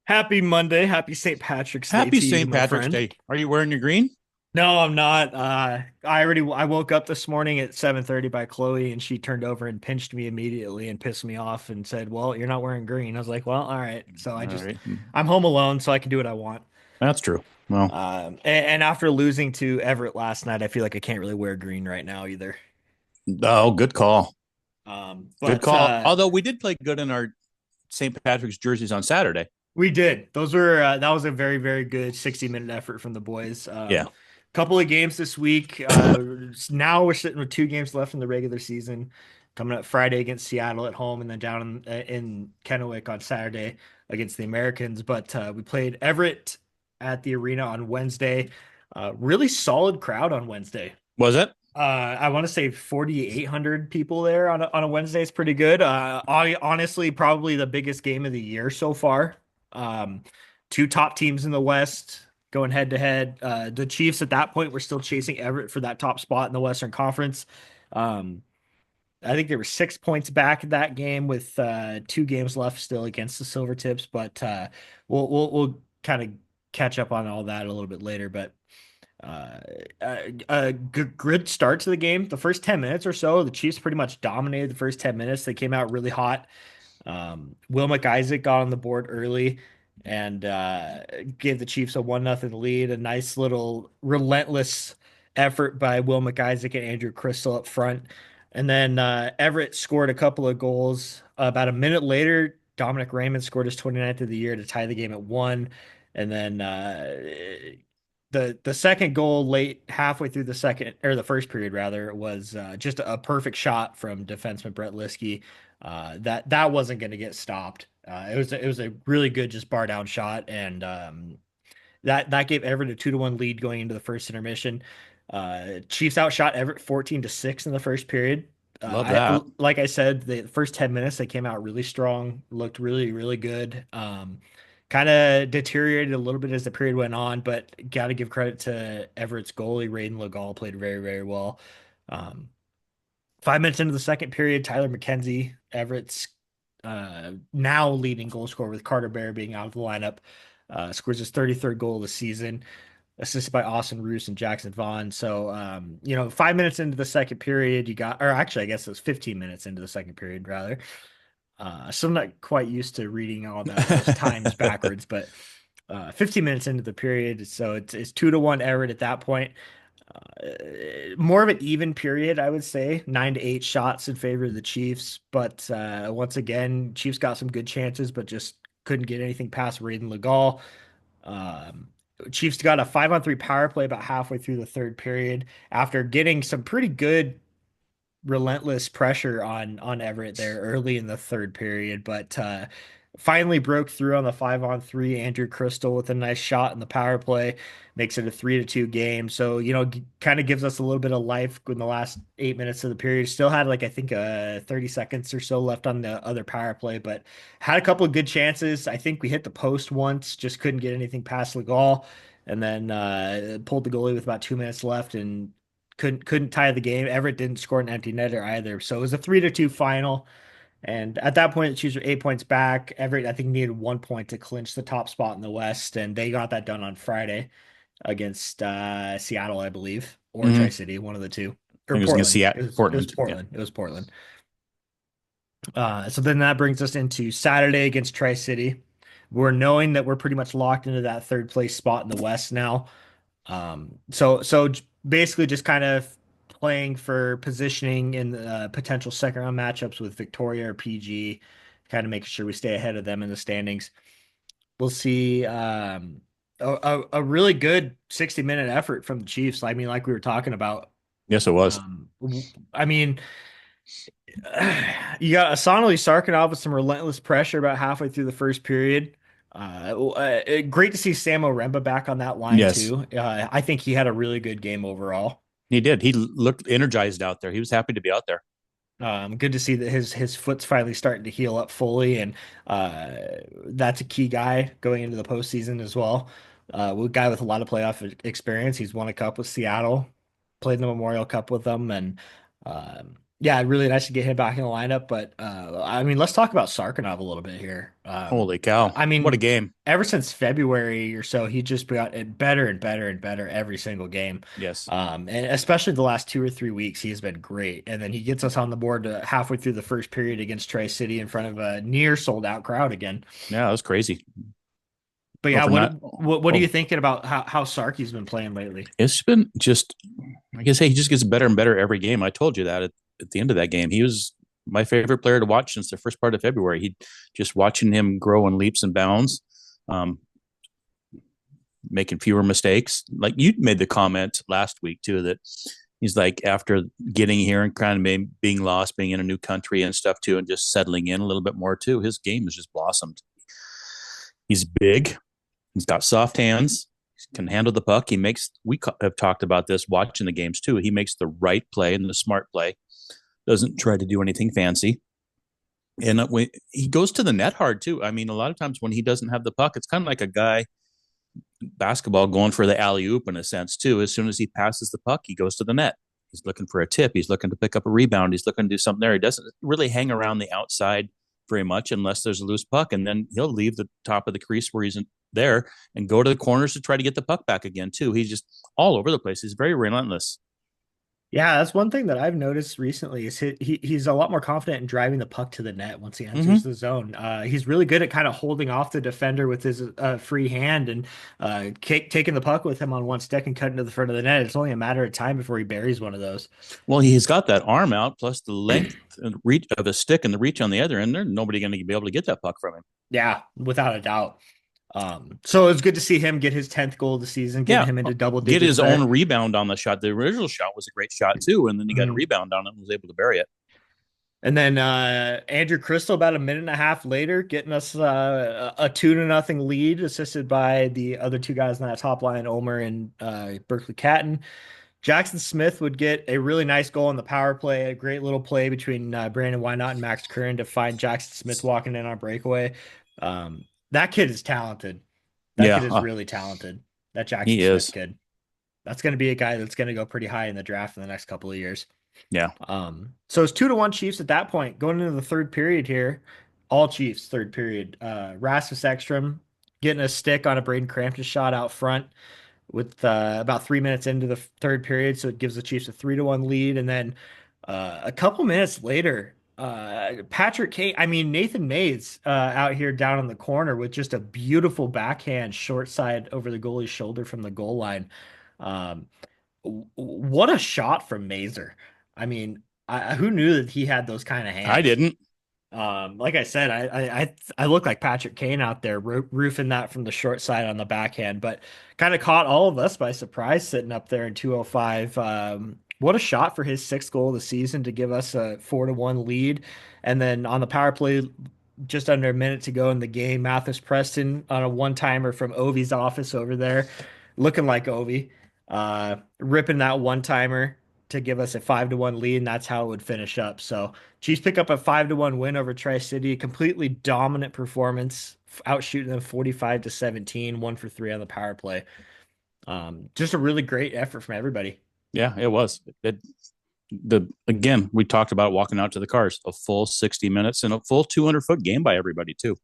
Happy Monday. Happy St. Patrick's Day Happy to you, St. my Patrick's friend. Day. Are you wearing your green? No, I'm not. I woke up this morning at 7:30 by Chloe and she turned over and pinched me immediately and pissed me off and said, "Well, you're not wearing green." I was like, "Well, all right." So All right. I'm home alone, so I can do what I want. That's true. Well, And after losing to Everett last night, I feel like I can't really wear green right now either. oh, good call. Good But call. Although we did play good in our St. Patrick's jerseys on Saturday. We did. That was a very, very good 60-minute effort from the boys. Yeah. Couple of games this week. Now we're sitting with 2 games left in the regular season. Coming up Friday against Seattle at home, and then down in Kennewick on Saturday against the Americans. But we played Everett at the arena on Wednesday. Really solid crowd on Wednesday. Was it? I want to say 4,800 people there on a Wednesday is pretty good. Honestly, probably the biggest game of the year so far. Um, Two top teams in the West going head to head. The Chiefs at that point were still chasing Everett for that top spot in the Western Conference. Um, I think they were 6 points back in that game with 2 games left still against the Silvertips, but we'll kind of catch up on all that a little bit later. But uh, a good start to the game. The first 10 minutes or so, the Chiefs pretty much dominated the first 10 minutes. They came out really hot. Will McIsaac got on the board early and gave the Chiefs a 1-0 lead. A nice little relentless effort by Will McIsaac and Andrew Crystal up front. And then Everett scored a couple of goals. About a minute later, Dominic Raymond scored his 29th of the year to tie the game at 1. And then the second goal late halfway through the second or the first period rather was just a perfect shot from defenseman Brett Liskey. That wasn't going to get stopped. It was a really good just bar down shot, and that gave Everett a 2-1 lead going into the first intermission. Chiefs outshot Everett 14-6 in the first period. Love that. Like I said, the first 10 minutes they came out really strong, looked really really good. Kind of deteriorated a little bit as the period went on, but got to give credit to Everett's goalie, Raiden Legal, played very, very well. Um, 5 minutes into the second period, Tyler McKenzie, Everett's now leading goal scorer with Carter Bear being out of the lineup, scores his 33rd goal of the season, assisted by Austin Roos and Jackson Vaughn. So, 5 minutes into the second period, or actually, I guess it was 15 minutes into the second period, rather. So I'm not quite used to reading all those times backwards, but 15 minutes into the period, so it's 2-1 Everett at that point. More of an even period, I would say, 9-8 shots in favor of the Chiefs. But once again, Chiefs got some good chances, but just couldn't get anything past Raiden Legal. Um, Chiefs got a 5-on-3 power play about halfway through the third period after getting some pretty good relentless pressure on Everett there early in the third period, but finally broke through on the 5-on-3. Andrew Crystal with a nice shot in the power play makes it a 3-2 game. So, kind of gives us a little bit of life in the last 8 minutes of the period. Still had like I think 30 seconds or so left on the other power play, but had a couple of good chances. I think we hit the post once, just couldn't get anything past Legal. And then pulled the goalie with about 2 minutes left and couldn't tie the game. Everett didn't score an empty netter either. So it was a 3-2 final. And at that point, the Chiefs were 8 points back. Everett, I think, needed 1 point to clinch the top spot in the West, and they got that done on Friday against Seattle, I believe, or hmm Tri-City, one of the two, I or think it was against Portland. Seattle, It was Portland. Yeah. Portland. It was Portland. So then that brings us into Saturday against Tri-City. We're knowing that we're pretty much locked into that third place spot in the West now. Basically just kind of playing for positioning in the potential second round matchups with Victoria or PG, kind of making sure we stay ahead of them in the standings. We'll see a really good 60-minute effort from the Chiefs. I mean, like we were talking about. Yes, it was. I mean, you got Asanali Sarkinov with some relentless pressure about halfway through the first period. Great to see Sam Oremba back on that line Yes, too. I think he had a really good game overall. he did. He looked energized out there. He was happy to be out there. Good to see that his foot's finally starting to heal up fully, and that's a key guy going into the postseason as well. A guy with a lot of playoff experience. He's won a cup with Seattle, played in the Memorial Cup with them, and Yeah, really nice to get him back in the lineup. But I mean, let's talk about Sarkinov a little bit here. Holy cow. I What a mean, game. ever since February or so, he just got it better and better and better every single game. Yes. And especially the last 2 or 3 weeks, he has been great. And then he gets us on the board halfway through the first period against Tri-City in front of a near sold out crowd again. Yeah, that was crazy. But Well, yeah, for what not, what are you oh, thinking about how Sarky's been playing lately? it's been just, like I say, he just gets better and better every game. I told you that at the end of that game. He was my favorite player to watch since the first part of February. He just watching him grow in leaps and bounds, um, making fewer mistakes. Like you made the comment last week too that he's like after getting here and kind of being lost, being in a new country and stuff too, and just settling in a little bit more too. His game has just blossomed. He's big. He's got soft hands. He can handle the puck. He makes. We have talked about this watching the games too. He makes the right play and the smart play. Doesn't try to do anything fancy. And when he goes to the net hard too. I mean, a lot of times when he doesn't have the puck, it's kind of like a guy basketball going for the alley oop in a sense too. As soon as he passes the puck, he goes to the net. He's looking for a tip. He's looking to pick up a rebound. He's looking to do something there. He doesn't really hang around the outside very much unless there's a loose puck, and then he'll leave the top of the crease where he's there and go to the corners to try to get the puck back again too. He's just all over the place. He's very relentless. Yeah, that's one thing that I've noticed recently is he's a lot more confident in driving the puck to the net once he enters Mm-hmm. the zone. He's really good at kind of holding off the defender with his free hand and taking the puck with him on one stick and cutting to the front of the net. It's only a matter of time before he buries one of those. Well, he's got that arm out plus the length and reach of his stick and the reach on the other end. There's nobody going to be able to get that puck from him. Yeah, without a doubt. So it's good to see him get his 10th goal of the season, getting Yeah, him into double get digits his there. own rebound on the shot. The original shot was a great shot too, and then he got a Mhm. rebound on it and was able to bury it. And then Andrew Crystal about a minute and a half later, getting us a 2-0 lead, assisted by the other two guys on that top line, Omer and Berkeley Catton. Jackson Smith would get a really nice goal on the power play, a great little play between Brandon Wynot and Max Curran to find Jackson Smith walking in on breakaway. That kid is talented. That Yeah, kid is really talented. That Jackson he Smith is. kid. That's going to be a guy that's going to go pretty high in the draft in the next couple of years. Yeah, So it's 2-1 Chiefs at that point. Going into the third period here, all Chiefs third period. Rasmus Ekstrom getting a stick on a Braden Crampton shot out front with about 3 minutes into the third period, so it gives the Chiefs a 3-1 lead. And then a couple minutes later, Patrick Kane, I mean Nathan Mays out here down in the corner with just a beautiful backhand short side over the goalie's shoulder from the goal line. Um, what a shot from Mazer. I mean, who knew that he had those kind of I hands? didn't. Like I said, I look like Patrick Kane out there roofing that from the short side on the backhand, but kind of caught all of us by surprise sitting up there in 205. What a shot for his sixth goal of the season to give us a 4-1 lead. And then on the power play, just under a minute to go in the game, Mathis Preston on a one-timer from Ovi's office over there, looking like Ovi, ripping that one-timer to give us a 5-1 lead, and that's how it would finish up. So Chiefs pick up a 5-1 win over Tri-City, completely dominant performance, outshooting them 45-17, 1 for 3 on the power play. Just a really great effort from everybody. Yeah, it was. The again, we talked about walking out to the cars, a full 60 minutes and a full 200-foot game by everybody too.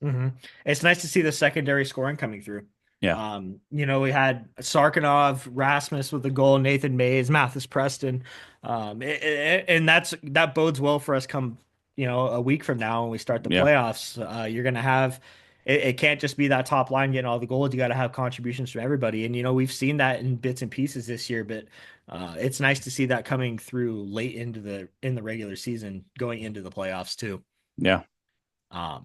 hmm It's nice to see the secondary scoring coming through. Yeah, We had Sarkinov, Rasmus with the goal, Nathan Mays, Mathis Preston, and that bodes well for us come a week from now when we start the yeah, playoffs. You're gonna have it can't just be that top line getting all the goals. You got to have contributions from everybody, and we've seen that in bits and pieces this year. But it's nice to see that coming through late into the regular season, going into the playoffs too. yeah. Um,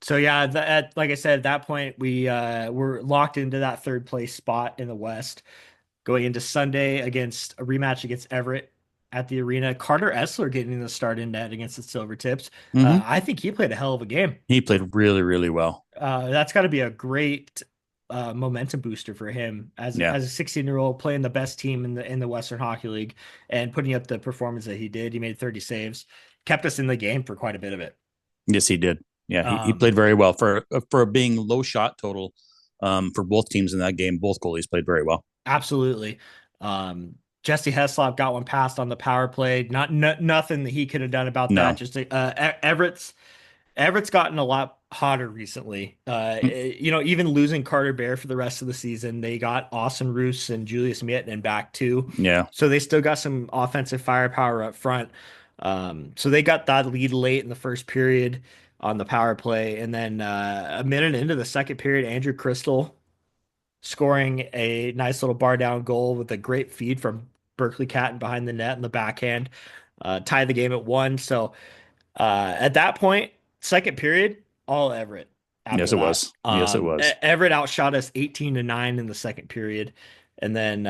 so yeah, like I said, at that point we were locked into that third place spot in the West, going into Sunday against a rematch against Everett at the arena. Carter Essler getting the start in net against the Silver Tips. Mm-hmm. I think he played a hell of a game. He played really, really well. That's got to be a great momentum booster for him as Yeah, as a 16-year-old playing the best team in the Western Hockey League and putting up the performance that he did. He made 30 saves, kept us in the game for quite a bit of it. yes, he did. Yeah, he Um, played very well for being low shot total. For both teams in that game, both goalies played very well. Absolutely. Um, Jesse Heslop got one passed on the power play. Nothing that he could have done about that. No. Just Everett's gotten a lot hotter recently. Mm, Even losing Carter Bear for the rest of the season, they got Austin Roos and Julius Miettinen back too. yeah. So they still got some offensive firepower up front. So they got that lead late in the first period on the power play. And then a minute into the second period, Andrew Crystal scoring a nice little bar down goal with a great feed from Berkeley Catton behind the net in the backhand, tied the game at 1. So at that point, second period, all Everett after Yes, it that. was. Yes, it was. Everett outshot us 18-9 in the second period. And then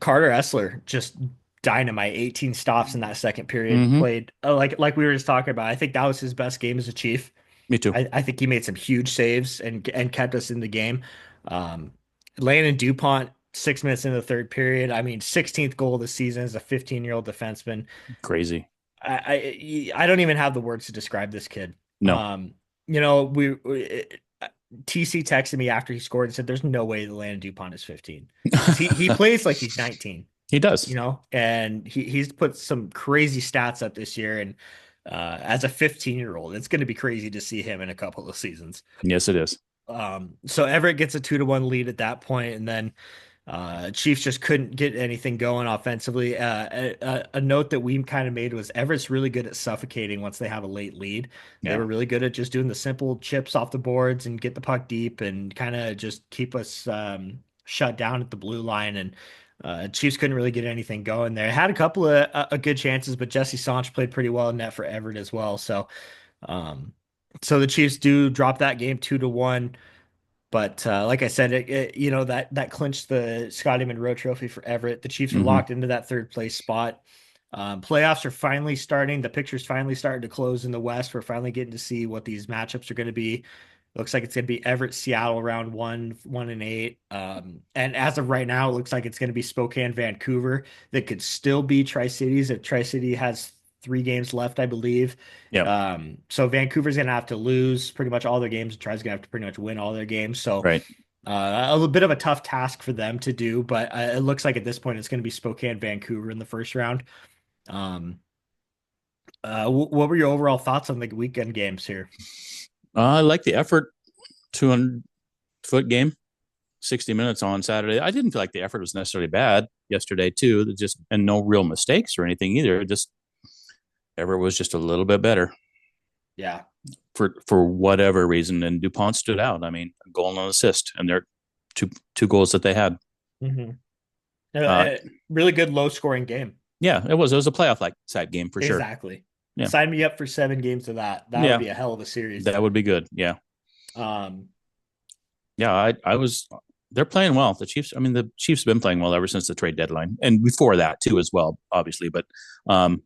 Carter Essler just dynamite, 18 stops in that second period. Hmm. Played like we were just talking about. I think that was his best game as a Chief. Me too. I think he made some huge saves and kept us in the game. Um, Landon DuPont, 6 minutes into the third period. I mean, 16th goal of the season as a 15-year-old defenseman. Crazy. I don't even have the words to describe this kid. No. We TC texted me after he scored and said, "There's no way that Landon Dupont is 15 because he plays like he's 19, He does. and he's put some crazy stats up this year. And as a 15-year-old, it's going to be crazy to see him in a couple of seasons. Yes, it is. So Everett gets a 2-1 lead at that point, and then Chiefs just couldn't get anything going offensively. A note that we kind of made was Everett's really good at suffocating once they have a late lead. They Yeah. were really good at just doing the simple chips off the boards and get the puck deep and kind of just keep us shut down at the blue line. And Chiefs couldn't really get anything going there. Had a couple of good chances, but Jesse Sanch played pretty well in net for Everett as well. Um, so the Chiefs do drop that game 2-1. But like I said, that clinched the Scotty Monroe Trophy for Everett. The Chiefs are Hmm. locked into that third place spot. Playoffs are finally starting. The picture's finally starting to close in the West. We're finally getting to see what these matchups are going to be. Looks like it's going to be Everett, Seattle, round 1, 1-8. And as of right now, it looks like it's going to be Spokane, Vancouver. That could still be Tri Cities if Tri City has 3 games left, I believe. Yeah. So Vancouver's gonna have to lose pretty much all their games, and Tri's gonna have to pretty much win all their games. So Right. a little bit of a tough task for them to do, but it looks like at this point it's gonna be Spokane, Vancouver in the first round. Um, what were your overall thoughts on the weekend games here? I like the effort. 200-foot game, 60 minutes on Saturday. I didn't feel like the effort was necessarily bad yesterday too. Just and no real mistakes or anything either. Just Everett was just a little bit better Yeah. for whatever reason. And DuPont stood out. I mean, a goal and an assist, and they're two goals that they had. hmm Uh, Really good low scoring game. yeah, it was. It was a playoff like side game for sure. Exactly. Yeah, Sign me up for 7 games of that. That would yeah, be a hell of a series. that would be good. Yeah, Um, yeah. I was. They're playing well. The Chiefs. I mean, the Chiefs have been playing well ever since the trade deadline, and before that too, as well, obviously. But um,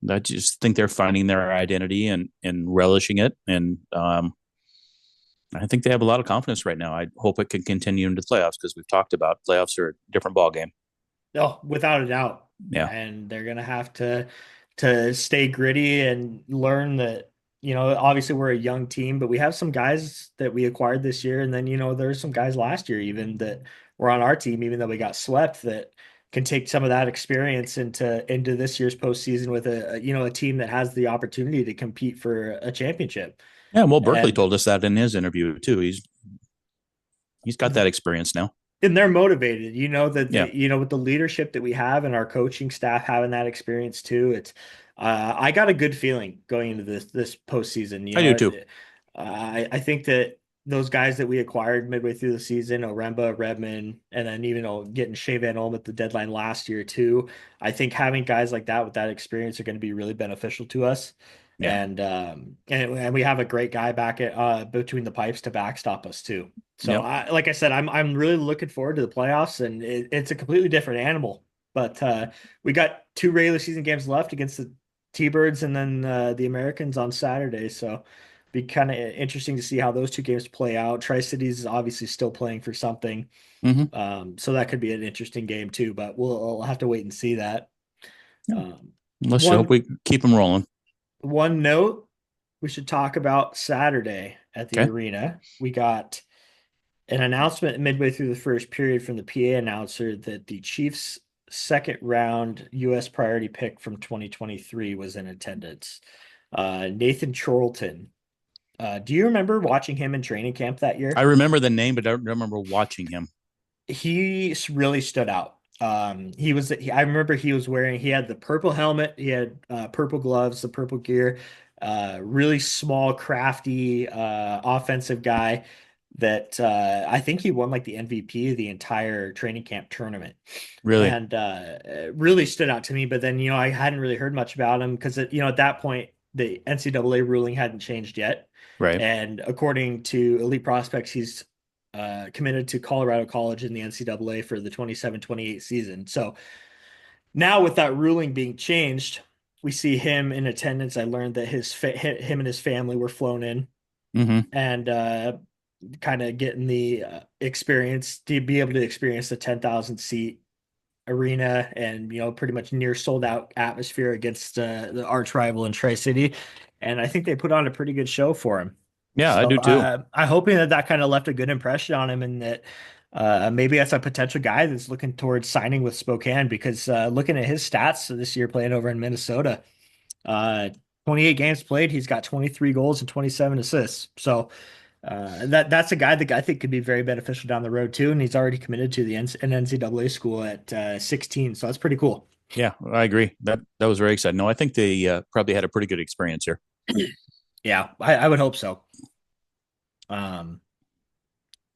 I just think they're finding their identity and relishing it, and I think they have a lot of confidence right now. I hope it can continue into the playoffs because we've talked about playoffs are a different ball game. Oh, without a doubt. Yeah, And they're gonna have to stay gritty and learn that, obviously we're a young team, but we have some guys that we acquired this year, and then there's some guys last year even that were on our team, even though we got swept, that can take some of that experience into this year's postseason with a team that has the opportunity to compete for a championship. yeah. Well, Berkeley And told us that in his interview too. He's got that experience now. and they're motivated, that Yeah, with the leadership that we have and our coaching staff having that experience too. It's I got a good feeling going into this postseason. I do too. I think that those guys that we acquired midway through the season, Oremba, Redmond, and then even getting Shea Van Olm at the deadline last year too. I think having guys like that with that experience are going to be really beneficial to us. Yeah. And we have a great guy back at between the pipes to backstop us too. So Yep. like I said, I'm really looking forward to the playoffs, and it's a completely different animal. But we got 2 regular season games left against the T-Birds and then the Americans on Saturday. So be kind of interesting to see how those 2 games play out. Tri-Cities is obviously still playing for something. Hmm. So that could be an interesting game too, but we'll have to wait and see that. Yeah. Um, Let's hope one we keep them rolling. one note we should talk about Saturday at the Okay. arena. We got an announcement midway through the first period from the PA announcer that the Chiefs second round U.S. priority pick from 2023 was in attendance. Nathan Charlton. Do you remember watching him in training camp that I year? remember the name, but I don't remember watching him. He really stood out. I remember he had the purple helmet, he had purple gloves, the purple gear, really small, crafty, offensive guy that I think he won like the MVP of the entire training camp tournament Really? and really stood out to me. But then, I hadn't really heard much about him because, at that point, the NCAA ruling hadn't changed yet. Right. And according to Elite Prospects, he's committed to Colorado College in the NCAA for the 27-28 season. So now with that ruling being changed, we see him in attendance. I learned that him and his family were flown in Mm-hmm. and kind of getting the experience to be able to experience the 10,000 seat arena and pretty much near sold out atmosphere against the arch rival in Tri-City, and I think they put on a pretty good show for him. Yeah, I So do too. I'm hoping that kind of left a good impression on him, and that maybe that's a potential guy that's looking towards signing with Spokane because looking at his stats this year playing over in Minnesota, uh, 28 games played, he's got 23 goals and 27 assists. So that's a guy that I think could be very beneficial down the road too, and he's already committed to an NCAA school at 16, so that's pretty cool. Yeah, I agree. That was very exciting. No, I think they probably had a pretty good experience here. Yeah, I would hope so. Um,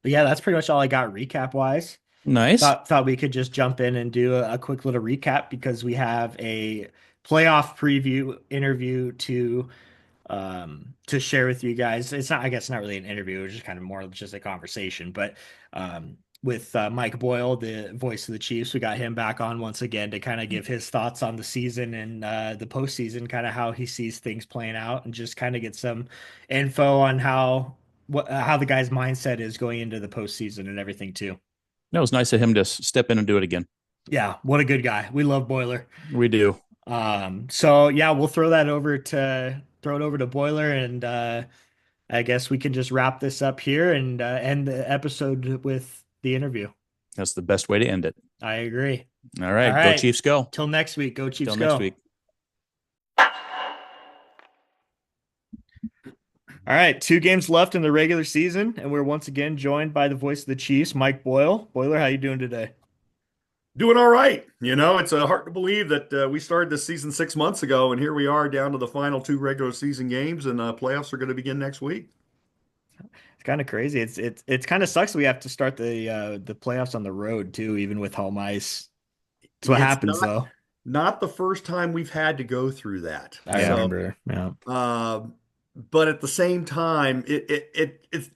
but yeah, that's pretty much all I got recap wise. Nice. Thought we could just jump in and do a quick little recap because we have a playoff preview interview to share with you guys. It's not, I guess, not really an interview. It's just kind of more just a conversation. But with Mike Boyle, the voice of the Chiefs, we got him back on once again to kind of give his thoughts on the season and the postseason, kind of how he sees things playing out, and just kind of get some info on how the guy's mindset is going into the postseason and everything too. That was nice of him to step in and do it again. Yeah, what a good guy. We love Boyler. We do. So yeah, we'll throw it over to Boyler, and I guess we can just wrap this up here and end the episode with the interview. That's the best way to end it. I agree. All All right. Go right. Chiefs, go. Till next week. Go Chiefs Till next go. week. All right. 2 games left in the regular season, and we're once again joined by the voice of the Chiefs, Mike Boyle. Boyler, how you doing today? Doing all right. It's hard to believe that we started this season 6 months ago, and here we are down to the final two regular season games, and playoffs are going to begin next week. It's kind of crazy. It's kind of sucks we have to start the playoffs on the road too, even with home ice. It's what It's happens though. not the first time we've had to go through that. I Yeah. remember. Yeah. Um, but at the same time, it's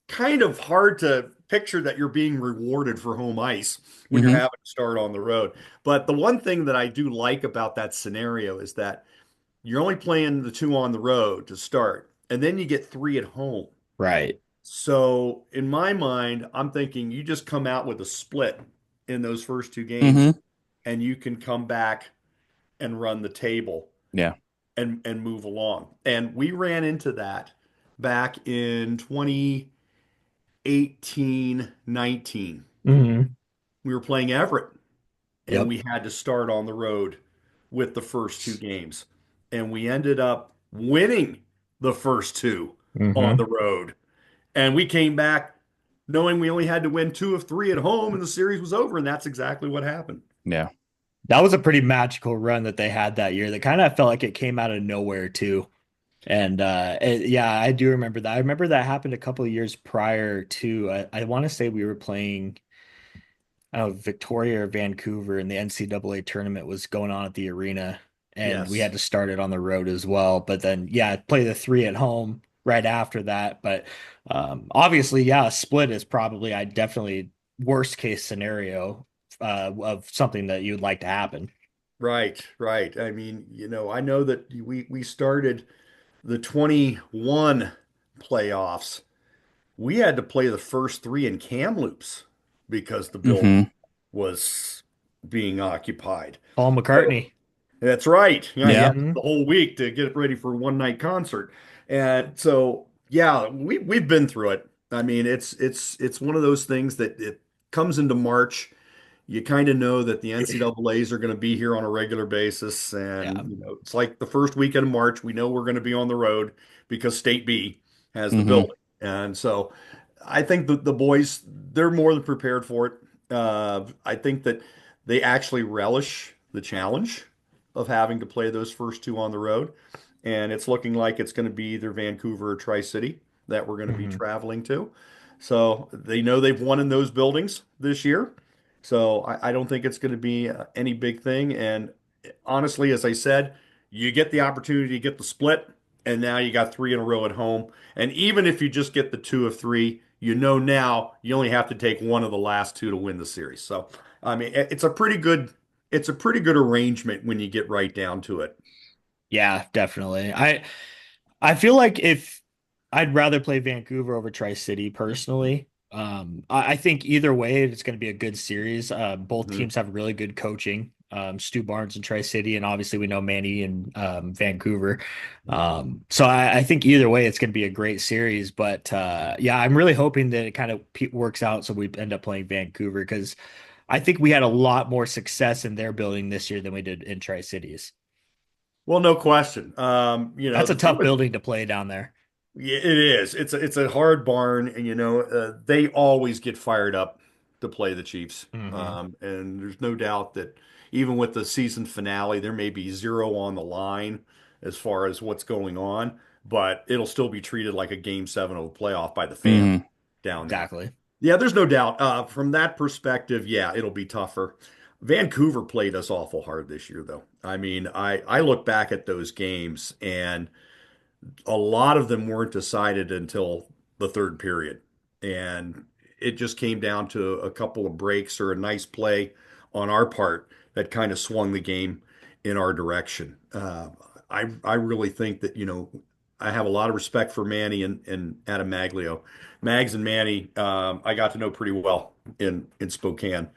kind of hard to picture that you're being rewarded for home ice when you're Mm-hmm. having to start on the road. But the one thing that I do like about that scenario is that you're only playing the two on the road to start, and then you get three at home. Right. So in my mind, I'm thinking you just come out with a split in those first two games, Mm-hmm. and you can come back and run the table Yeah. and move along. And we ran into that back in 2018, 19. Hmm. We were playing Everett, and Yep. we had to start on the road with the first two games. And we ended up winning the first two on Hmm. the road. And we came back knowing we only had to win two of three at home, and the series was over. And that's exactly what happened. Yeah. That was a pretty magical run that they had that year. That kind of felt like it came out of nowhere too. And yeah, I do remember that. I remember that happened a couple of years prior to. I want to say we were playing, I don't know, Victoria or Vancouver, and the NCAA tournament was going on at the arena, and we had Yes. to start it on the road as well. But then, yeah, play the three at home right after that. But obviously, yeah, a split is probably, I definitely worst case scenario of something that you'd like to happen. Right, right. I mean, I know that we started the 21 playoffs. We had to play the first three in Kamloops because the building Mm-hmm. was being occupied. Paul So McCartney. that's right. Yeah, you Yeah. had Hmm. the whole week to get it ready for a one night concert. And so, yeah, we've been through it. I mean, it's one of those things that it comes into March. you kind of know that the NCAAs are going to be here on a regular basis. Yeah. And, it's like the first weekend of March, we know we're going to be on the road because State B has the Hmm. building. And so I think the boys, they're more than prepared for it. I think that they actually relish the challenge of having to play those first two on the road. And it's looking like it's going to be either Vancouver or Tri-City that we're going to be Hmm. traveling to. So they know they've won in those buildings this year. So I don't think it's going to be any big thing. And honestly, as I said, you get the opportunity to get the split, and now you got three in a row at home. And even if you just get the two of three, you know now you only have to take one of the last two to win the series. So I mean, it's a pretty good arrangement when you get right down to it. Yeah, definitely. I feel like if I'd rather play Vancouver over Tri-City personally. I think either way, it's going to be a good series. Both Mhm. teams have really good coaching. Stu Barnes in Tri-City, and obviously we know Manny in Vancouver. So I think either way, it's going to be a great series. But yeah, I'm really hoping that it kind of works out so we end up playing Vancouver because I think we had a lot more success in their building this year than we did in Tri-Cities. Well, no question. That's a The thing tough with building to play down there. Yeah, it is. It's a hard barn, and they always get fired up to play the Chiefs. Hmm. And there's no doubt that even with the season finale, there may be zero on the line as far as what's going on, but it'll still be treated like a game seven of a playoff by the fans Hmm. down there. Exactly. Yeah, there's no doubt. From that perspective, yeah, it'll be tougher. Vancouver played us awful hard this year, though. I mean, I look back at those games and a lot of them weren't decided until the third period. And it just came down to a couple of breaks or a nice play on our part that kind of swung the game in our direction. I really think that, I have a lot of respect for Manny and Adam Maglio. Mags and Manny, I got to know pretty well in Spokane.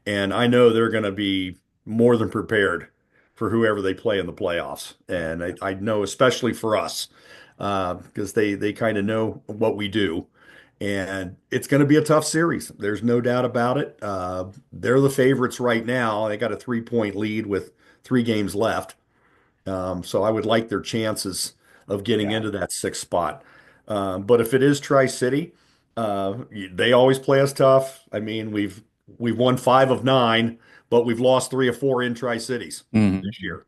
And I know they're going to be more than prepared for whoever they play in the playoffs. And I know, especially for us, because they kind of know what we do. And it's going to be a tough series. There's no doubt about it. They're the favorites right now. They got a 3-point lead with 3 games left. So I would like their chances of getting Yeah. into that sixth spot. But if it is Tri-City, they always play us tough. I mean, we've won 5 of 9, but we've lost 3 or 4 in Tri-Cities Hmm. this year.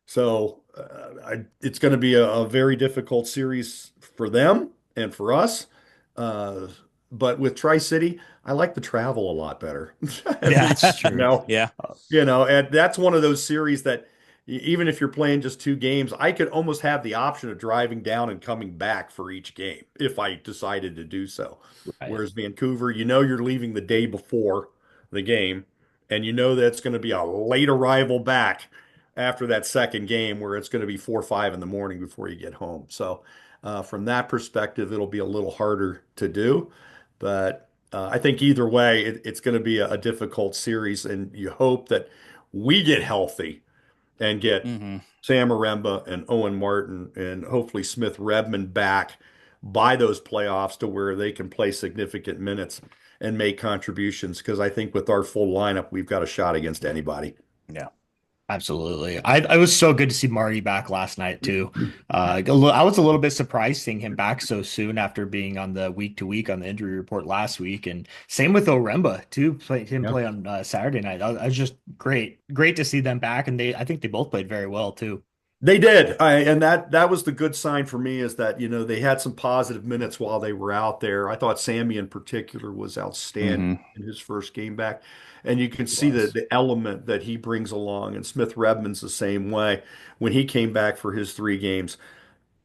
So it's going to be a very difficult series for them and for us. Uh, but with Tri-City, I like the travel a lot better. Yeah, You that's true. know, Yeah. and that's one of those series that even if you're playing just 2 games, I could almost have the option of driving down and coming back for each game if I decided to do so. Right. Whereas Vancouver, you're leaving the day before the game, and you know that's going to be a late arrival back after that second game where it's going to be 4 or 5 in the morning before you get home. So, from that perspective, it'll be a little harder to do. But I think either way, it's going to be a difficult series, and you hope that we get healthy and get Hmm. Sam Aremba and Owen Martin and hopefully Smith Redmond back by those playoffs to where they can play significant minutes and make contributions. Because I think with our full lineup, we've got a shot against anybody. Yeah. Absolutely. I was so good to see Marty back last night too. I was a little bit surprised seeing him back so soon after being on the week to week on the injury report last week, and same with Oremba too. Yeah. Play on Saturday night. I was just great to see them back, and I think they both played very well too. They did. And that was the good sign for me is that, they had some positive minutes while they were out there. I thought Sammy in particular was outstanding Hmm. in his first game back. And you can He see the was. the element that he brings along. And Smith Redmond's the same way when he came back for his 3 games.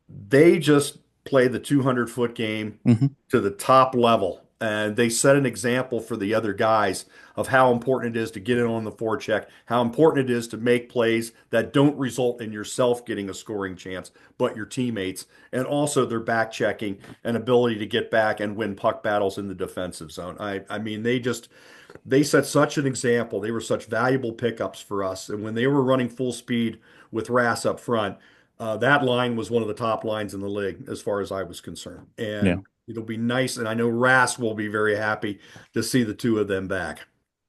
They just play the 200-foot game Hmm. to the top level. And they set an example for the other guys of how important it is to get in on the forecheck, how important it is to make plays that don't result in yourself getting a scoring chance, but your teammates, and also their back checking and ability to get back and win puck battles in the defensive zone. I mean, they set such an example. They were such valuable pickups for us. And when they were running full speed with Rass up front, that line was one of the top lines in the league as far as I was concerned. Yeah. And it'll be nice. And I know Rass will be very happy to see the two of them back.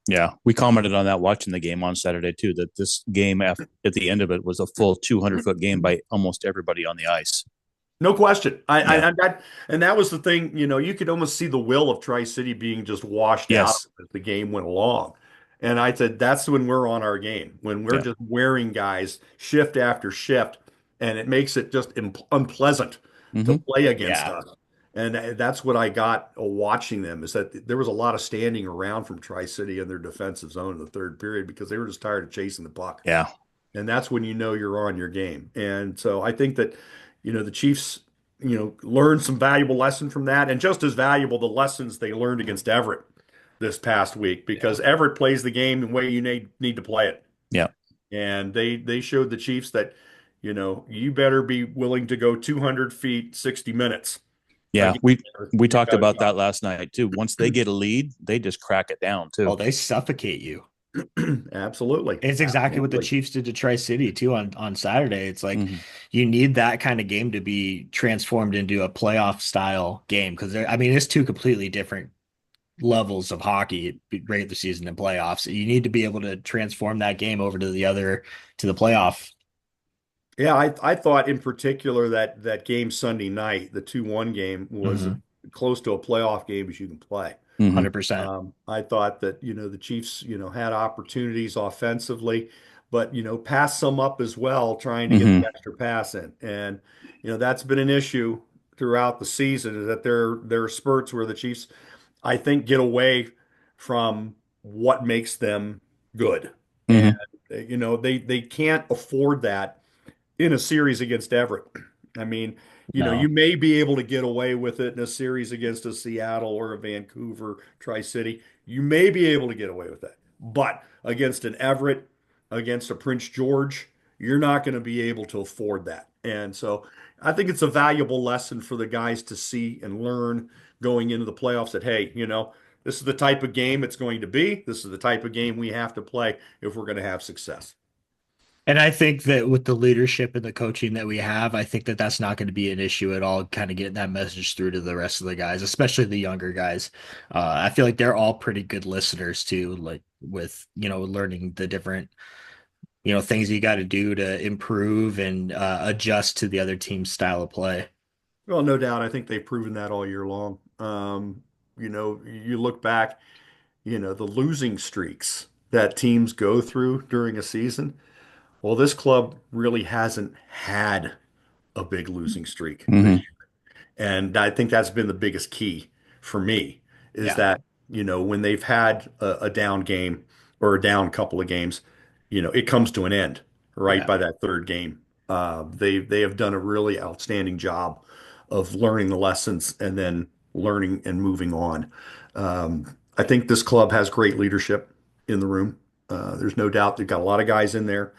Yeah, we commented on that watching the game on Saturday too. That this game at the end of it was a full 200-foot game by almost everybody on the ice. No question. Yeah. And that was the thing, you could almost see the will of Tri-City being just washed out Yes. as the game went along. And I said, that's when we're on our game, when we're Yeah. just wearing guys shift after shift, and it makes it just unpleasant to Hmm. play against Yeah. us. And that's what I got watching them is that there was a lot of standing around from Tri-City in their defensive zone in the third period because they were just tired of chasing the puck. Yeah. And that's when you know you're on your game. And so I think that, the Chiefs, learned some valuable lesson from that, and just as valuable the lessons they learned against Everett this past week, Yeah. because Everett plays the game the way you need to play it. Yeah. And they showed the Chiefs that, you better be willing to go 200 feet, 60 minutes Yeah. against Everett, We talked because about that last night too. Once they get a lead, they just crack it down too. Oh, they suffocate you. absolutely, It's exactly what the absolutely. Chiefs did to Tri-City too on Saturday. It's like Hmm. you need that kind of game to be transformed into a playoff style game because I mean it's two completely different levels of hockey, regular season and playoffs. You need to be able to transform that game over to the playoff. Yeah, I thought in particular that game Sunday night, the 2-1 game, was Mm-hmm. close to a playoff game as you can play. Hmm. 100%. I thought that, the Chiefs, had opportunities offensively, but, passed some up as well, trying to get the Hmm. extra pass in. And, that's been an issue throughout the season is that there are spurts where the Chiefs, I think, get away from what makes them good. And, Hmm. they can't afford that in a series against Everett. I mean, you No. may be able to get away with it in a series against a Seattle or a Vancouver, Tri-City. You may be able to get away with that. But against an Everett, against a Prince George, you're not going to be able to afford that. And so I think it's a valuable lesson for the guys to see and learn going into the playoffs that, hey, this is the type of game it's going to be. This is the type of game we have to play if we're going to have success. And I think that with the leadership and the coaching that we have, I think that that's not going to be an issue at all, kind of getting that message through to the rest of the guys, especially the younger guys. I feel like they're all pretty good listeners too, like with, learning the different, things you got to do to improve and adjust to the other team's style of play. Well, no doubt. I think they've proven that all year long. You look back, the losing streaks that teams go through during a season. Well, this club really hasn't had a big losing streak this Hmm. year. And I think that's been the biggest key for me is Yeah. that, when they've had a down game or a down couple of games, it comes to an end right Yeah. by that third game. They have done a really outstanding job of learning the lessons and then learning and moving on. I think this club has great leadership in the room. There's no doubt they've got a lot of guys in there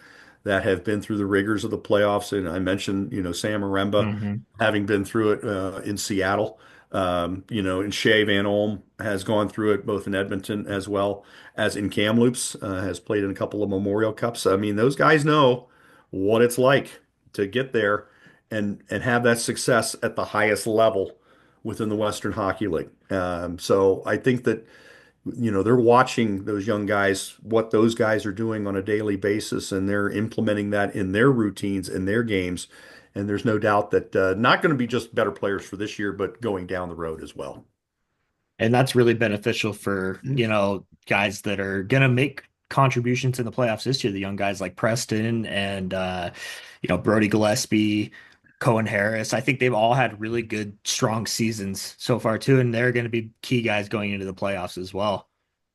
that have been through the rigors of the playoffs. And I mentioned, Sam Aremba Hmm. having been through it in Seattle. And Shea Van Olm has gone through it both in Edmonton as well as in Kamloops, has played in a couple of Memorial Cups. I mean, those guys know what it's like to get there and have that success at the highest level within the Western Hockey League. So I think that they're watching those young guys, what those guys are doing on a daily basis, and they're implementing that in their routines and their games. And there's no doubt that not going to be just better players for this year, but going down the road as well. And that's really beneficial for, guys that are going to make contributions in the playoffs this year. The young guys like Preston and, Brody Gillespie, Cohen Harris. I think they've all had really good, strong seasons so far too. And they're going to be key guys going into the playoffs as well.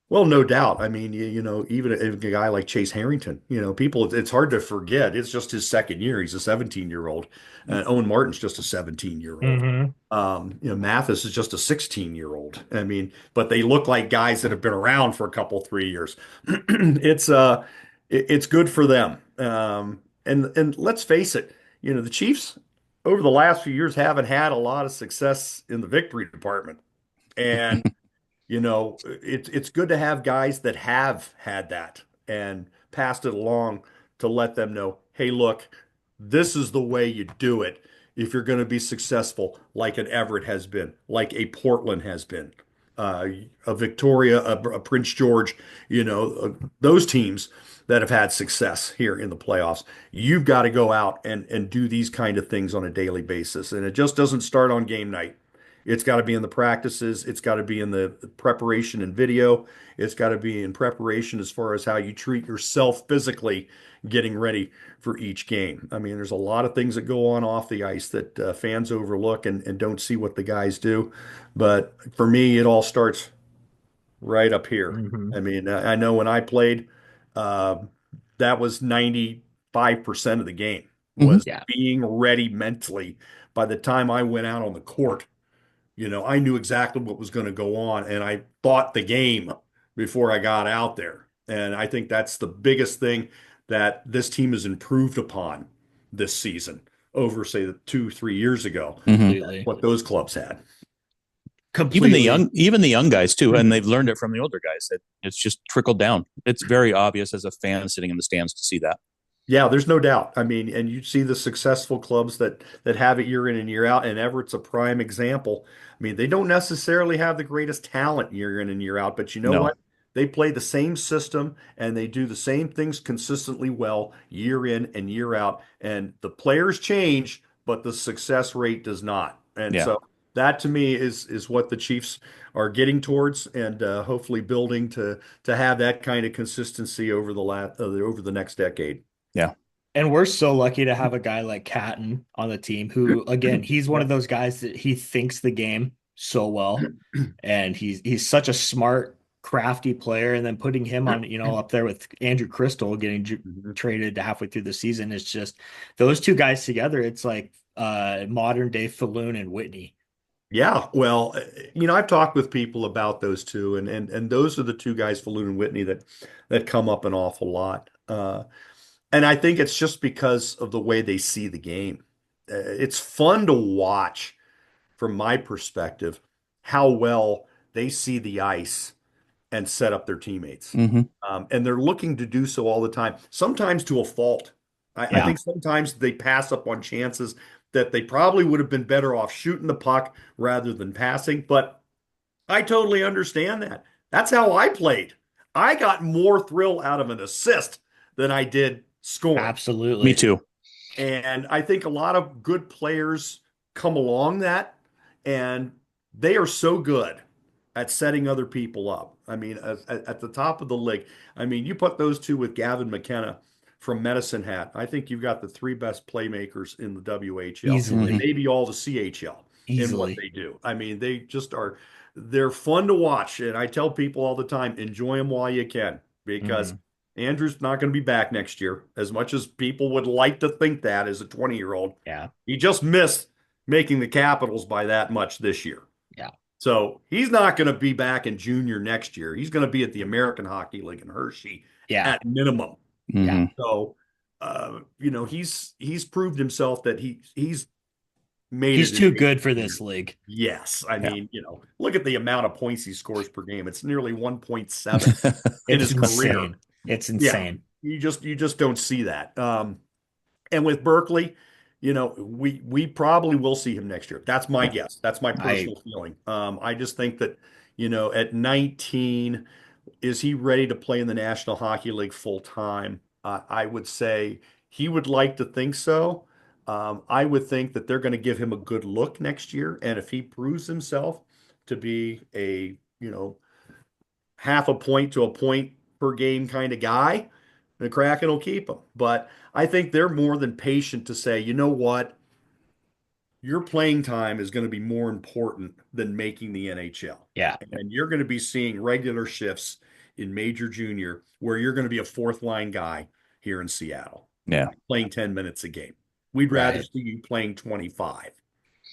Well, no doubt. I mean, even a guy like Chase Harrington, people, it's hard to forget. It's just his second year. He's a 17-year-old. Owen Martin's just a 17-year-old. Hmm. Mathis is just a 16-year-old. I mean, but they look like guys that have been around for a couple, 3 years. It's good for them. And let's face it, the Chiefs over the last few years haven't had a lot of success in the victory department. And it's good to have guys that have had that and passed it along to let them know, hey, look, this is the way you do it if you're going to be successful, like an Everett has been, like a Portland has been. uh, a Victoria, a Prince George, those teams that have had success here in the playoffs. You've got to go out and do these kind of things on a daily basis. And it just doesn't start on game night. It's got to be in the practices. It's got to be in the preparation and video. It's got to be in preparation as far as how you treat yourself physically getting ready for each game. I mean, there's a lot of things that go on off the ice that fans overlook and don't see what the guys do. But for me, it all starts right up here. Hmm. I mean, I know when I played, uh, that was 95% of the game Hmm. was Yeah. being ready mentally. By the time I went out on the court, I knew exactly what was going to go on, and I thought the game before I got out there. And I think that's the biggest thing that this team has improved upon this season over, say, the 2, 3 years ago, Hmm. Completely. what those clubs had. Completely. Even the young guys too, and they've learned it from the older guys. It's just trickled down. It's very obvious as a fan sitting in the stands to see that. Yeah, there's no doubt. I mean, and you see the successful clubs that have it year in and year out, and Everett's a prime example. I mean, they don't necessarily have the greatest talent year in and year out, but you know No, what? They play the same system and they do the same things consistently well year in and year out. And the players change, but the success rate does not. And yeah, so that to me is what the Chiefs are getting towards, and hopefully building to have that kind of consistency over the next decade. yeah. And we're so lucky to have a guy like Catton on the team who, again, he's one of Yep. those guys that he thinks the game so well. And he's such a smart, crafty player. And then putting him on, up there with Andrew Crystal getting Mhm. traded halfway through the season is just those two guys together. It's like modern day Falloon and Whitney. Yeah, well, I've talked with people about those two, and those are the two guys, Falloon and Whitney, that come up an awful lot. And I think it's just because of the way they see the game. It's fun to watch, from my perspective, how well they see the ice and set up their teammates. Hmm. And they're looking to do so all the time, sometimes to a fault. I Yeah, think sometimes they pass up on chances that they probably would have been better off shooting the puck rather than passing. But I totally understand that. That's how I played. I got more thrill out of an assist than I did scoring. Me absolutely. too. And I think a lot of good players come along that, and they are so good at setting other people up. I mean, at the top of the league, I mean, you put those two with Gavin McKenna from Medicine Hat, I think you've got the three best playmakers in the WHL and Hmm. Easily. maybe all the CHL in what Easily. they do. I mean, they just are, they're fun to watch. And I tell people all the time, enjoy them while you can, because Hmm. Andrew's not going to be back next year, as much as people would like to think that as a 20-year-old. Yeah. He just missed making the Capitals by that much this year. Yeah. So he's not going to be back in junior next year. He's going to be at the American Hockey League in Hershey Yeah. at minimum. Yeah. Hmm. So, he's proved himself that he's made He's it in too major good for this junior. league. Yes, I Yeah. mean, look at the amount of points he scores per game. It's nearly 1.7 in It's his career. insane. It's Yeah, insane. you just don't see that. And with Berkeley, we probably will see him next year. That's my Yeah. guess. That's my I personal feeling. I just think that, at 19, is he ready to play in the National Hockey League full time? I would say he would like to think so. I would think that they're going to give him a good look next year, and if he proves himself to be a, half a point to a point per game kind of guy, the Kraken will keep him. But I think they're more than patient to say, you know what? Your playing time is going to be more important than making the NHL. Yeah. And you're going to be seeing regular shifts in major junior where you're going to be a fourth line guy here in Seattle, Yeah. playing 10 minutes a game. We'd rather Right. see you playing 25.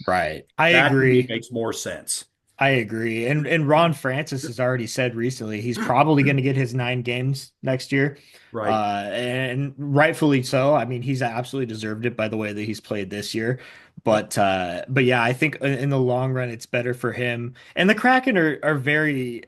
Right. I That to me agree. makes more sense. I agree. And Ron Francis has already said recently he's probably going to get his 9 games next year. Right. And rightfully so. I mean, he's absolutely deserved it by the way that he's played this year. Yep. But yeah, I think in the long run it's better for him. And the Kraken are very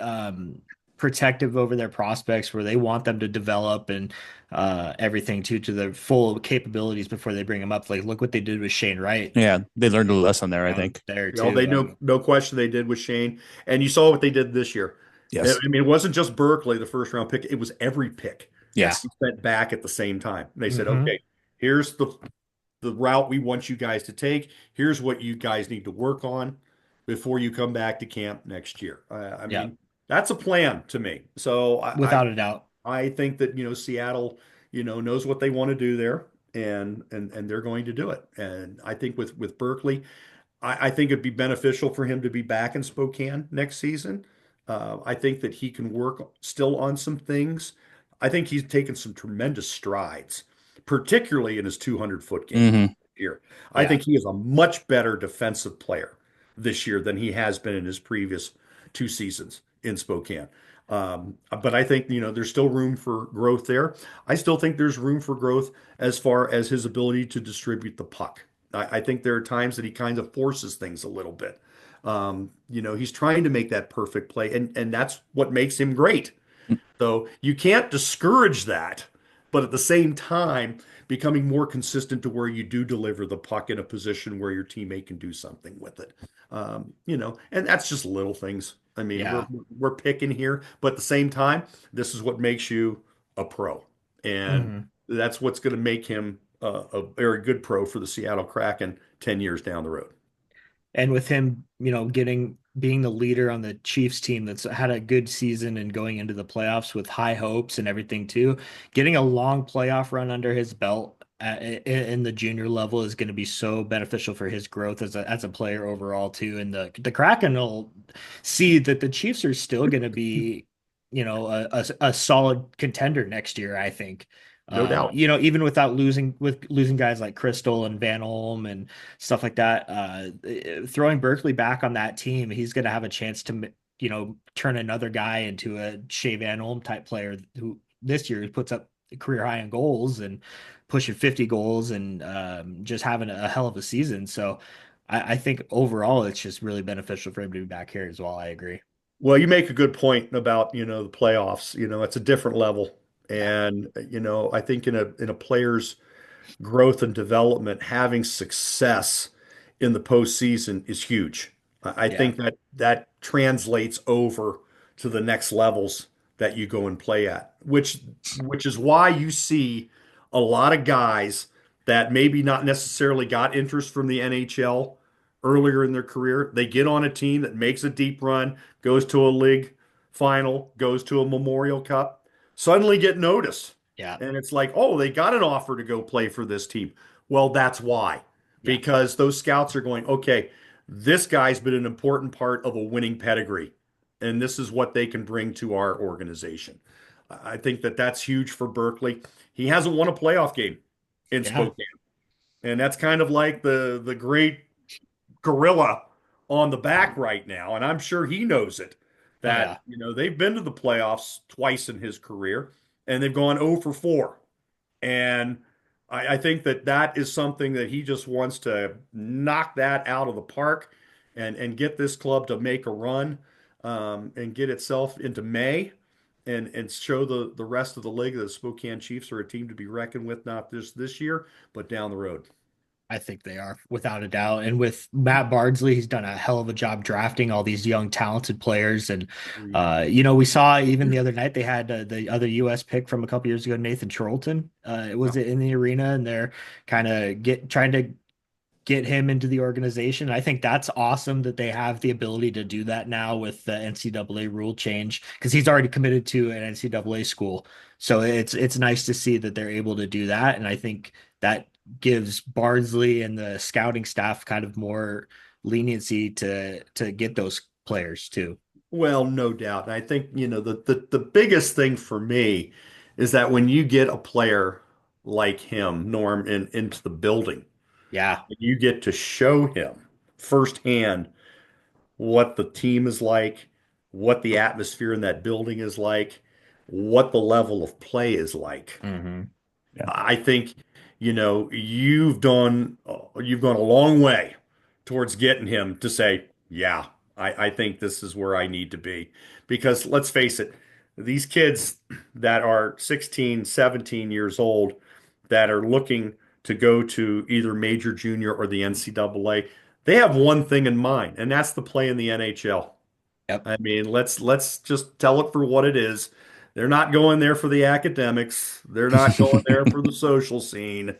protective over their prospects where they want them to develop and everything to their full capabilities before they bring him up. Like, look what they did with Shane Wright, Yeah, they learned a lesson there, I think. there You know, they too. no question they did with Shane, and you saw what they did this year. I Yes. mean, it wasn't just Berkeley, the first round pick; it was every pick Yeah. Yes. he sent back at the same time. And they said, Hmm. "Okay, here's the route we want you guys to take. Here's what you guys need to work on before you come back to camp next year." I Yeah. mean, that's a plan to me. So Without a doubt. I think that Seattle knows what they want to do there, and they're going to do it. And I think with Berkeley. I think it'd be beneficial for him to be back in Spokane next season. I think that he can work still on some things. I think he's taken some tremendous strides, particularly in his 200-foot game Hmm. here. I Yeah. think he is a much better defensive player this year than he has been in his previous 2 seasons in Spokane. But I think, there's still room for growth there. I still think there's room for growth as far as his ability to distribute the puck. I think there are times that he kind of forces things a little bit. He's trying to make that perfect play, and that's what makes him great. So you can't discourage that, but at the same time, becoming more consistent to where you do deliver the puck in a position where your teammate can do something with it. And that's just little things. I mean, we're Yeah. we're picking here, but at the same time, this is what makes you a pro, and Hmm. that's what's going to make him a very good pro for the Seattle Kraken 10 years down the road. And with him, being the leader on the Chiefs team that's had a good season and going into the playoffs with high hopes and everything too, getting a long playoff run under his belt in the junior level is going to be so beneficial for his growth as a player overall too. And the Kraken will see that the Chiefs are still going to be, a solid contender next year, I think. No doubt. Even without losing guys like Crystal and Van Olm and stuff like that. Throwing Berkeley back on that team, he's going to have a chance to, turn another guy into a Shea Van Olm type player who this year puts up career high in goals and pushing 50 goals and just having a hell of a season. So I think overall it's just really beneficial for him to be back here as well. I agree. Well, you make a good point about, the playoffs. It's a different level. Yeah. And, I think in a player's growth and development, having success in the postseason is huge. I Yeah. think that translates over to the next levels that you go and play at, which is why you see a lot of guys that maybe not necessarily got interest from the NHL earlier in their career. They get on a team that makes a deep run, goes to a league final, goes to a Memorial Cup, suddenly get noticed. Yeah. And it's like, oh, they got an offer to go play for this team. Well, that's why. Yeah. Because those scouts are going, okay, this guy's been an important part of a winning pedigree, and this is what they can bring to our organization. I think that that's huge for Berkeley. He hasn't won a playoff game in Yeah. Spokane, and that's kind of like the great gorilla on the back right now, and I'm sure he knows it. Oh That yeah. they've been to the playoffs twice in his career, and they've gone 0 for 4. And I think that is something that he just wants to knock that out of the park and get this club to make a run and get itself into May and show the rest of the league that the Spokane Chiefs are a team to be reckoned with, not just this year, but down the road. I think they are without a doubt. And with Matt Bardsley, he's done a hell of a job drafting all these young, talented players. And, Agreed. we saw even the other night they had the other U.S. pick from a couple years ago, Nathan Charlton. It Yeah. was in the arena, and they're kind of trying to get him into the organization. I think that's awesome that they have the ability to do that now with the NCAA rule change because he's already committed to an NCAA school. So it's nice to see that they're able to do that, and I think that gives Bardsley and the scouting staff kind of more leniency to get those players too. Well, no doubt. And I think, the biggest thing for me is that when you get a player like him, Norm, into the building, Yeah. you get to show him firsthand what the team is like, what the atmosphere in that building is like, what the level of play is like. Hmm. Yeah. I think, you've gone a long way towards getting him to say, yeah, I think this is where I need to be. Because let's face it, these kids that are 16, 17 years old that are looking to go to either major junior or the NCAA, they have one thing in mind, and that's to play in the NHL. Yep. I mean, let's just tell it for what it is. They're not going there for the academics. They're not going there for the social scene.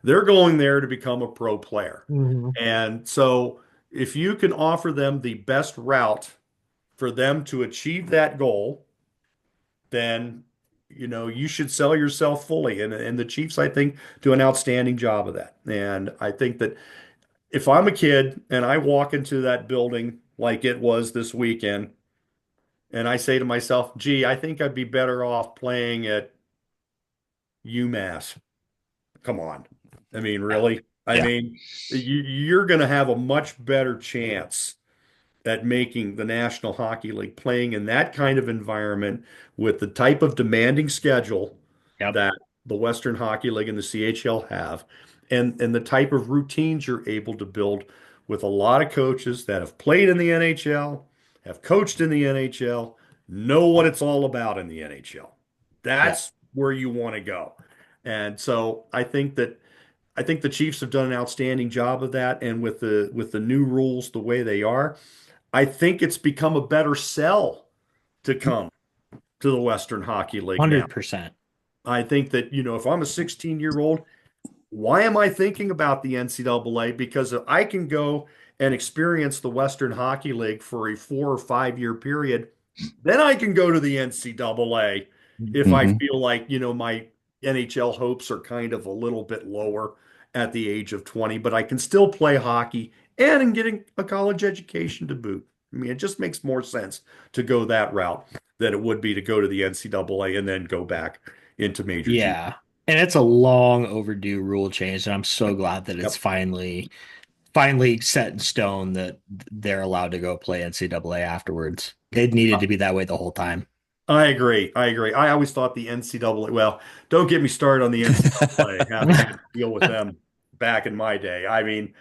They're going there to become a pro player. Hmm. And so if you can offer them the best route for them to achieve that goal, then you should sell yourself fully. And the Chiefs, I think, do an outstanding job of that. And I think that if I'm a kid and I walk into that building like it was this weekend, and I say to myself, gee, I think I'd be better off playing at UMass. Come on. I mean, Yeah. really? I Yeah. mean, you're going to have a much better chance at making the National Hockey League, playing in that kind of environment with the type of demanding schedule Yep. that the Western Hockey League and the CHL have, and the type of routines you're able to build with a lot of coaches that have played in the NHL, have coached in the NHL, know what it's all about in the NHL. Yeah. That's where you want to go. And so I think the Chiefs have done an outstanding job of that. And with the new rules the way they are, I think it's become a better sell to come to the Western Hockey League now. 100%. I think that, if I'm a 16-year-old, why am I thinking about the NCAA? Because if I can go and experience the Western Hockey League for a 4 or 5 year period, then I can go to the NCAA if I Hmm. feel like, my NHL hopes are kind of a little bit lower at the age of 20, but I can still play hockey and I'm getting a college education to boot. I mean, it just makes more sense to go that route than it would be to go to the NCAA and then go back into major junior. Yeah. And it's a long overdue rule change, and I'm so glad that it's Yep. finally set in stone that they're allowed to go play NCAA afterwards. It needed to be that way the whole time. I agree. I agree. I always thought the NCAA, well, don't get me started on the NCAA, having had to deal with them back in my day. I mean,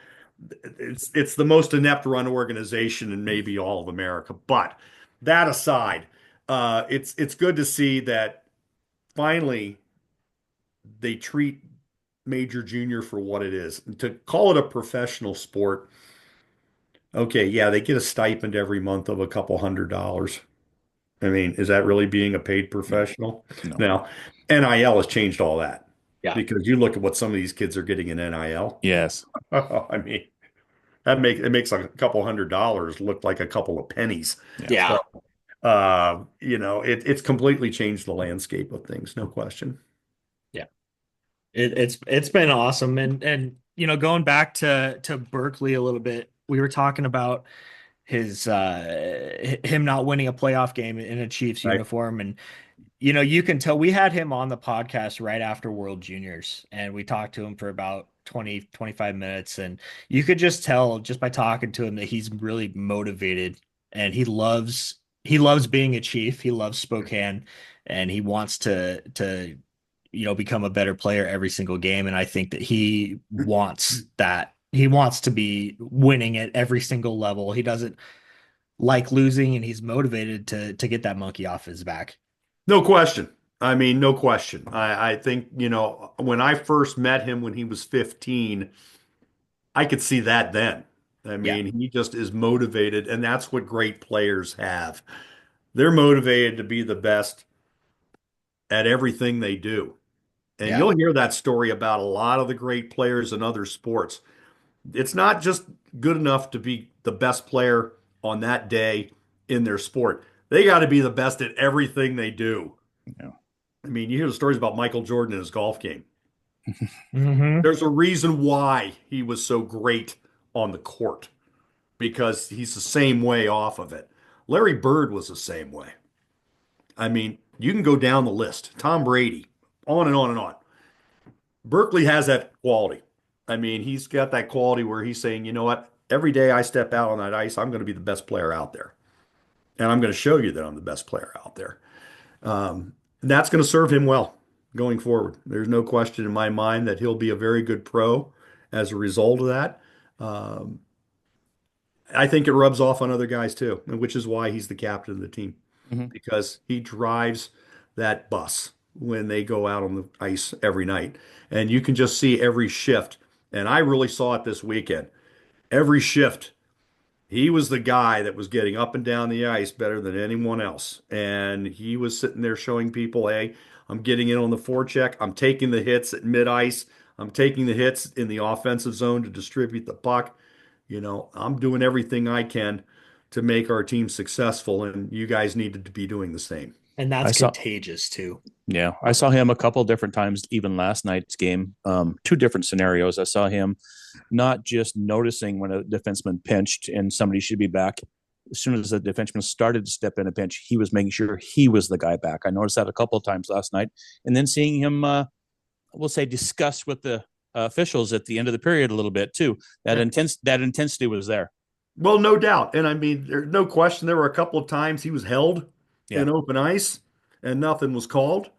it's the most inept run organization in maybe all of America. But that aside, it's good to see that finally they treat major junior for what it is. And to call it a professional sport, okay, yeah, they get a stipend every month of a couple $100. I mean, is that really being a paid No, professional? no. Now, NIL has changed all that Yeah. because you look at what some of these kids are getting in NIL. Yes. I mean, it makes like a couple $100 look like a couple of pennies. Yeah. So, Yeah. it's completely changed the landscape of things, no question. Yeah. It's been awesome. And going back to Berkeley a little bit, we were talking about his him not winning a playoff game in a Chiefs Right? uniform. And you can tell we had him on the podcast right after World Juniors, and we talked to him for about 20-25 minutes, and you could just tell just by talking to him that he's really motivated, and he loves being a Chief. He loves Spokane, and he wants to become a better player every single game. And I think that he wants that. He wants to be winning at every single level. He doesn't like losing, and he's motivated to get that monkey off his back. No question. I mean, no question. I think, when I first met him when he was 15, I could see that then. I Yeah. mean, he just is motivated, and that's what great players have. They're motivated to be the best at everything they do. And Yeah. you'll hear that story about a lot of the great players in other sports. It's not just good enough to be the best player on that day in their sport. They got to be the best at everything they do. Yeah. I mean, you hear the stories about Michael Jordan in his golf game. Hmm. There's a reason why he was so great on the court because he's the same way off of it. Larry Bird was the same way. I mean, you can go down the list. Tom Brady, on and on and on. Berkeley has that quality. I mean, he's got that quality where he's saying, you know what? Every day I step out on that ice, I'm going to be the best player out there. And I'm going to show you that I'm the best player out there. And that's going to serve him well going forward. There's no question in my mind that he'll be a very good pro as a result of that. Um, I think it rubs off on other guys too, which is why he's the captain of the team. Mhm. because he drives that bus when they go out on the ice every night. And you can just see every shift. And I really saw it this weekend. Every shift, he was the guy that was getting up and down the ice better than anyone else. And he was sitting there showing people, hey, I'm getting in on the forecheck. I'm taking the hits at mid ice. I'm taking the hits in the offensive zone to distribute the puck. I'm doing everything I can to make our team successful, and you guys needed to be doing the same. And I that's saw, contagious too. yeah, I saw him a couple different times, even last night's game. Two different scenarios. I saw him not just noticing when a defenseman pinched and somebody should be back. As soon as the defenseman started to step in a pinch, he was making sure he was the guy back. I noticed that a couple of times last night, and then seeing him, we'll say, discuss with the officials at the end of the period a little bit too. Yeah. That intensity was there. Well, no doubt. And I mean, there's no question there were a couple of times he was held Yeah, in open ice and nothing was called.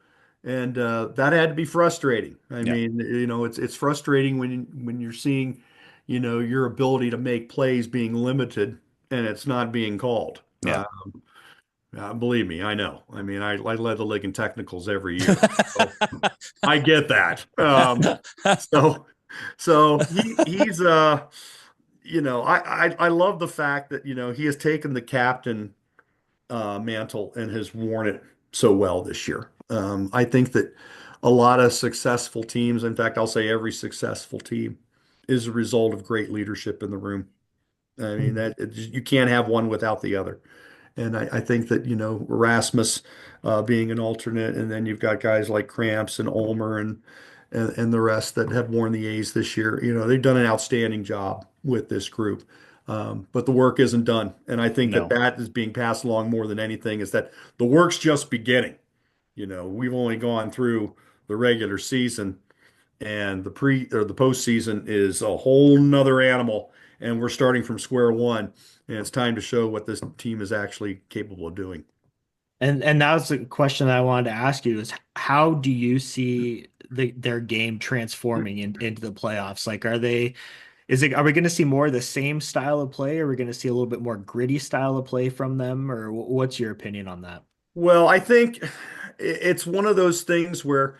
And that had to be frustrating. I yeah, mean, it's frustrating when you're seeing, your ability to make plays being limited and it's not being called. yeah. Believe me, I know. I mean, I led the league in technicals every year, so I get that. So he's I love the fact that he has taken the captain mantle and has worn it so well this year. I think that a lot of successful teams, in fact, I'll say every successful team, is a result of great leadership in the room. I mean you can't have one without the other. And I think that, Erasmus being an alternate, and then you've got guys like Cramps and Ulmer and the rest that have worn the A's this year. They've done an outstanding job with this group. But the work isn't done. And I think that No, that is being passed along more than anything is that the work's just beginning. We've only gone through the regular season, and the pre or the postseason is a whole nother animal. And we're starting from square one. And it's time to show what this team is actually capable of doing. And that was the question that I wanted to ask you is how do you see their game transforming into the playoffs? Like, are we going to see more of the same style of play? Or are we going to see a little bit more gritty style of play from them? Or what's your opinion on that? Well, I think it's one of those things where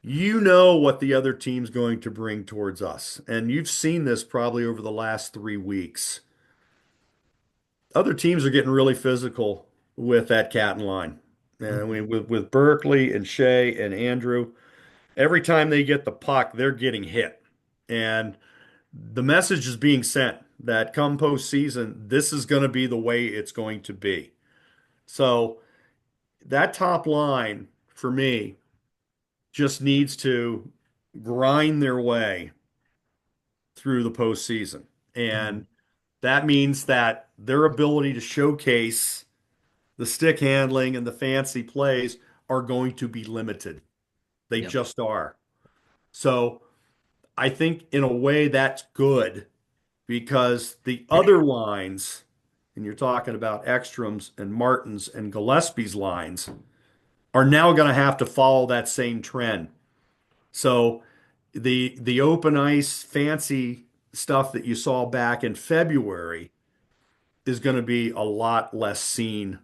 you know what the other team's going to bring towards us. And you've seen this probably over the last 3 weeks. Other teams are getting really physical with that cat and line. And I Mhm. mean, with Berkeley and Shea and Andrew, every time they get the puck, they're getting hit. And the message is being sent that come postseason, this is going to be the way it's going to be. So that top line for me just needs to grind their way through the postseason. Mhm. And that means that their ability to showcase the stick handling and the fancy plays are going to be limited. They Yep. just are. So I think in a way that's good because the other lines, and you're talking about Ekstrom's and Martin's and Gillespie's lines, are now going to have to follow that same trend. So the open ice fancy stuff that you saw back in February is going to be a lot less seen.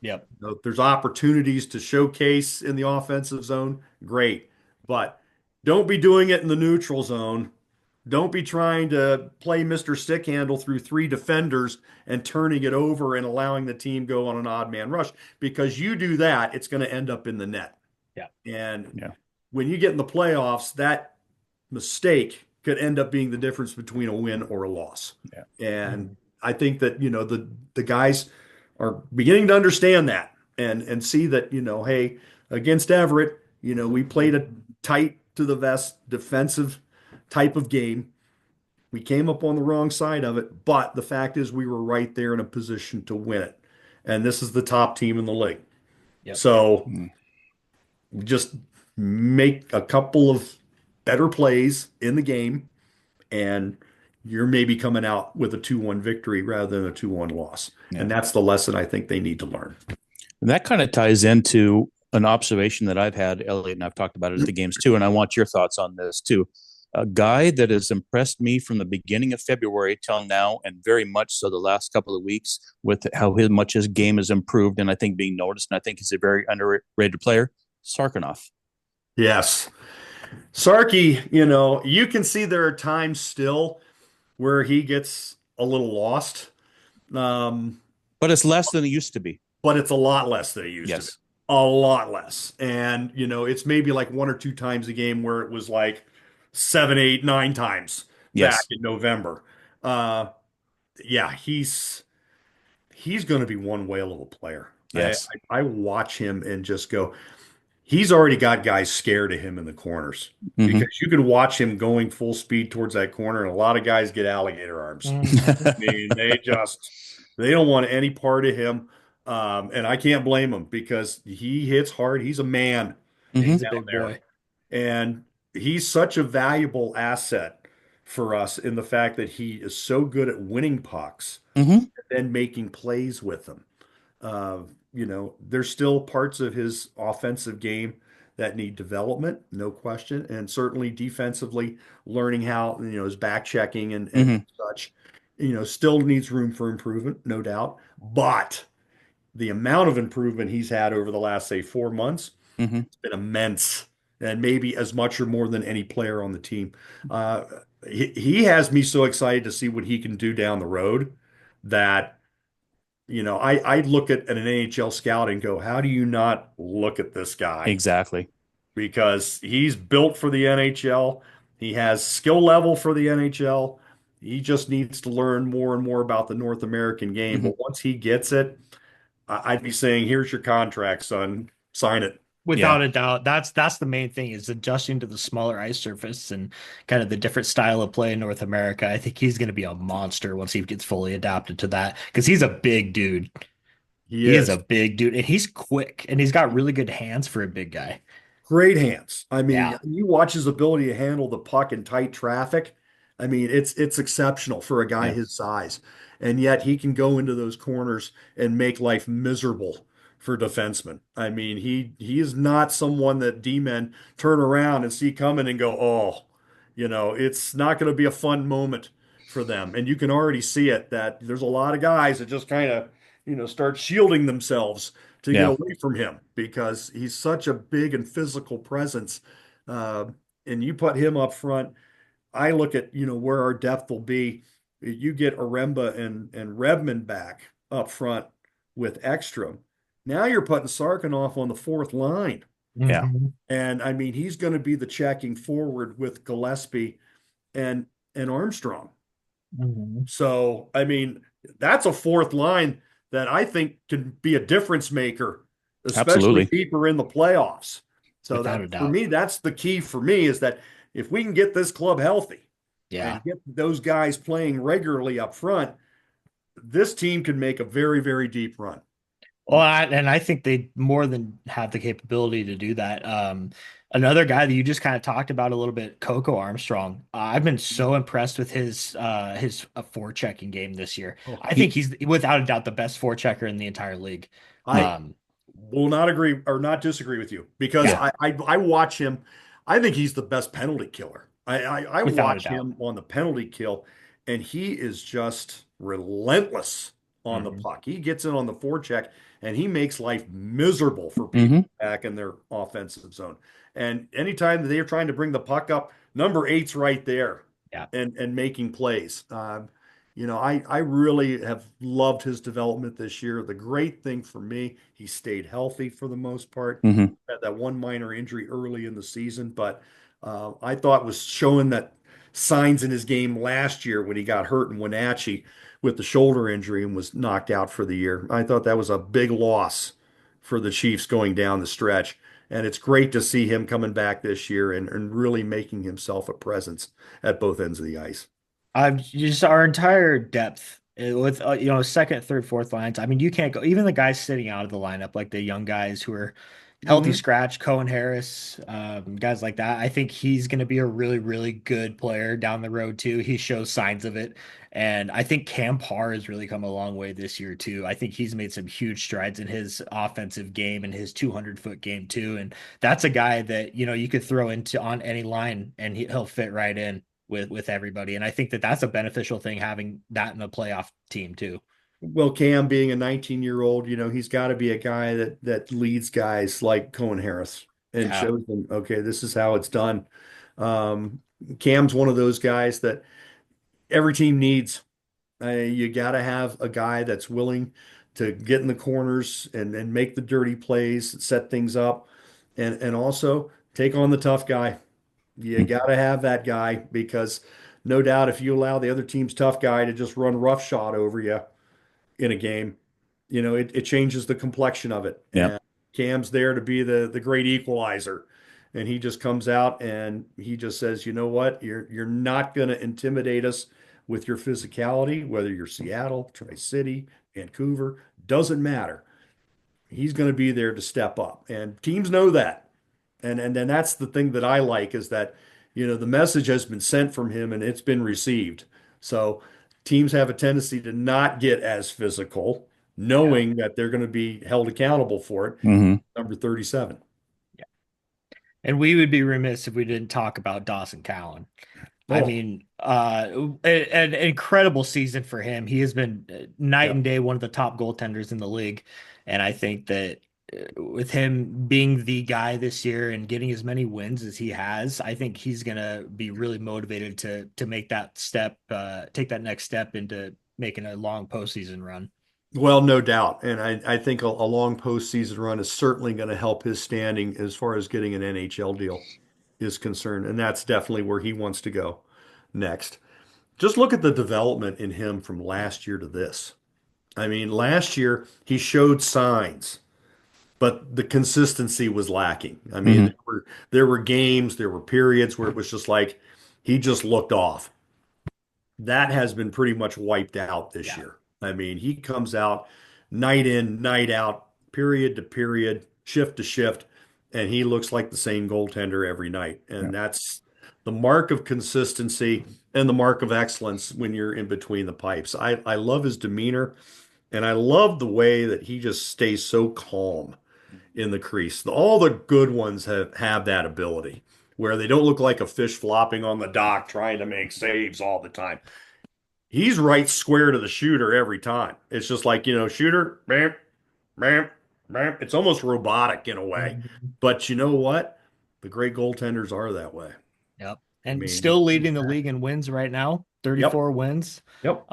Yep. If there's opportunities to showcase in the offensive zone, great. But don't be doing it in the neutral zone. Don't be trying to play Mr. Stick Handle through three defenders and turning it over and allowing the team go on an odd man rush because you do that, it's going to end up in the net. Yeah. And yeah, when you get in the playoffs, that mistake could end up being the difference between a win or a loss. yeah. And Mhm. I think that, the guys are beginning to understand that and see that, hey, against Everett, we played a tight to the vest defensive type of game. We came up on the wrong side of it, but the fact is we were right there in a position to win it. And this is the top team in the league. Yep. So Mm. just make a couple of better plays in the game, and you're maybe coming out with a 2-1 victory rather than a 2-1 loss. Yeah. And that's the lesson I think they need to learn. And that kind of ties into an observation that I've had, Elliot, and I've talked about it at the games too. And I want your thoughts on this too. a guy that has impressed me from the beginning of February till now, and very much so the last couple of weeks with how much his game has improved, and I think being noticed, and I think he's a very underrated player, Sarkanoff. Yes. Sarky, you know, you can see there are times still where he gets a little lost. Um, But it's less than it used to be. but it's a lot less than it used to be. Yes. A lot less. And, you know, it's maybe like one or two times a game where it was like seven, eight, nine times back Yes. in November. Uh, yeah, he's going to be one whale of a player. Yes. I watch him and just go, he's already got guys scared of him in the corners Mm-hmm. because you can watch him going full speed towards that corner, and a lot of guys get alligator arms. I Mhm. mean, they don't want any part of him. And I can't blame him because he hits hard. He's a man Yeah, he's Mm-hmm. a down big there. boy. And he's such a valuable asset for us in the fact that he is so good at winning pucks Mm-hmm. and then making plays with them. Uh, you know, there's still parts of his offensive game that need development, no question, and certainly defensively, learning how, you know, his back checking and Mm-hmm. such, you know, still needs room for improvement, no doubt. But the amount of improvement he's had over the last, say, 4 months, Mm-hmm. it's been immense, and maybe as much or more than any player on the team. Uh, he has me so excited to see what he can do down the road that you know, I look at an NHL scout and go, how do you not look at this guy? Exactly. Because he's built for the NHL. He has skill level for the NHL. He just needs to learn more and more about the North American game. Mm-hmm. But once he gets it, I'd be saying, here's your contract, son. Sign it. Yeah. Without a doubt, that's the main thing is adjusting to the smaller ice surface and kind of the different style of play in North America. I think he's going to be a monster once he gets fully adapted to that because he's a big dude. He He is is. a big dude and he's quick and he's got really good hands for a big guy. Great hands. I mean, Yeah. you watch his ability to handle the puck in tight traffic. I mean, it's exceptional for a guy Yeah. his size. And yet he can go into those corners and make life miserable for defensemen. I mean, he is not someone that D-men turn around and see coming and go, "Oh, you know, it's not going to be a fun moment for them." And you can already see it that there's a lot of guys that just kind of, you know, start shielding themselves to get Yeah. away from him because he's such a big and physical presence. Uh, and you put him up front. I look at, you know, where our depth will be. You get Aremba and Redmond back up front with Ekstrom. Now you're putting Sarkanoff on the fourth line. Yeah. Mhm. And I mean, he's going to be the checking forward with Gillespie and Armstrong. Mhm. So, I mean, that's a fourth line that I think can be a difference maker, especially Absolutely. deeper in the playoffs. So Without a that for doubt. me, that's the key for me is that if we can get this club healthy Yeah. and get those guys playing regularly up front, this team can make a very, very deep run. Well, and I think they more than have the capability to do that. Another guy that you just kind of talked about a little bit, Coco Armstrong. I've been so impressed with his forechecking game this year. Oh, I think He he's without a doubt the best forechecker in the entire league. I Um, will not agree or not disagree with you because yeah. I watch him. I think he's the best penalty killer. I without a watch doubt. him on the penalty kill, and he is just relentless on the Mhm. puck. He gets in on the forecheck, and he makes life miserable for Mm-hmm. people back in their offensive zone. And anytime that they're trying to bring the puck up, number eight's right there Yeah. and making plays. You know, I really have loved his development this year. The great thing for me, he stayed healthy for the most part. Mm-hmm. Had that one minor injury early in the season, but I thought was showing that signs in his game last year when he got hurt in Wenatchee with the shoulder injury and was knocked out for the year. I thought that was a big loss for the Chiefs going down the stretch. And it's great to see him coming back this year and really making himself a presence at both ends of the ice. I've just our entire depth with second, third, fourth lines. I mean, you can't go even the guys sitting out of the lineup, like the young guys who are, healthy Mhm. scratch, Cohen Harris, guys like that. I think he's going to be a really, really good player down the road too. He shows signs of it. And I think Cam Parr has really come a long way this year too. I think he's made some huge strides in his offensive game and his 200-foot game too. And that's a guy that, you could throw into on any line and he'll fit right in with everybody. And I think that that's a beneficial thing having that in a playoff team too. Well, Cam being a 19-year-old, he's got to be a guy that leads guys like Cohen Harris and Yeah. shows them, okay, this is how it's done. Um, Cam's one of those guys that every team needs. You got to have a guy that's willing to get in the corners and make the dirty plays, set things up, and also take on the tough guy. You got to have that guy because no doubt if you allow the other team's tough guy to just run roughshod over you in a game, it changes the complexion of it. Yeah. And Cam's there to be the great equalizer. And he just comes out and he just says, you know what? You're not going to intimidate us with your physicality, whether you're Seattle, Tri-City, Vancouver, doesn't matter. He's going to be there to step up. And teams know that. And then that's the thing that I like is that, the message has been sent from him and it's been received. So teams have a tendency to not get as physical, Yeah. knowing that they're going to be held accountable for it. Hmm. Number 37. And we would be remiss if we didn't talk about Dawson Callan. I Oh, mean, an incredible season for him. He has been night yep. and day one of the top goaltenders in the league. And I think that with him being the guy this year and getting as many wins as he has, I think he's gonna be really motivated to make that step, take that next step into making a long postseason run. Well, no doubt. And I think a long postseason run is certainly going to help his standing as far as getting an NHL deal is concerned. And that's definitely where he wants to go next. Just look at the development in him from last year to this. I mean, last year he showed signs, but the consistency was lacking. I mean, Hmm. there were games, there were periods where it was just like he just looked off. That has been pretty much wiped out this Yeah. year. I mean, he comes out night in, night out, period to period, shift to shift, and he looks like the same goaltender every night. Yeah. And that's the mark of consistency and the mark of excellence when you're in between the pipes. I love his demeanor and I love the way that he just stays so calm in the crease. All the good ones have that ability where they don't look like a fish flopping on the dock trying to make saves all the time. He's right square to the shooter every time. It's just like, shooter, bam, bam, bam. It's almost robotic in a way. Mhm. But you know what? The great goaltenders are that way. Yep. I And mean, still leading the league in wins right now, yep, 34 wins. yep.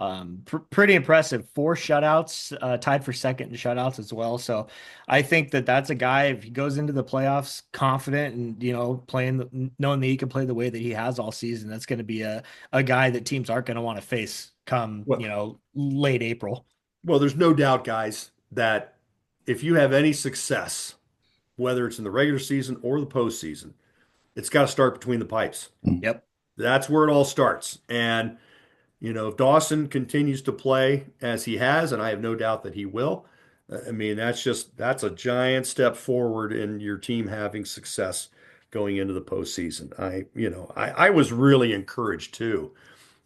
Pretty impressive. Four shutouts, tied for second in shutouts as well. So I think that that's a guy, if he goes into the playoffs confident and, knowing that he can play the way that he has all season, that's going to be a guy that teams aren't going to want to face come, Well, late April. well, there's no doubt, guys, that if you have any success, whether it's in the regular season or the postseason, it's got to start between the pipes. Yep. That's where it all starts. And if Dawson continues to play as he has, and I have no doubt that he will, I mean, that's a giant step forward in your team having success going into the postseason. I was really encouraged too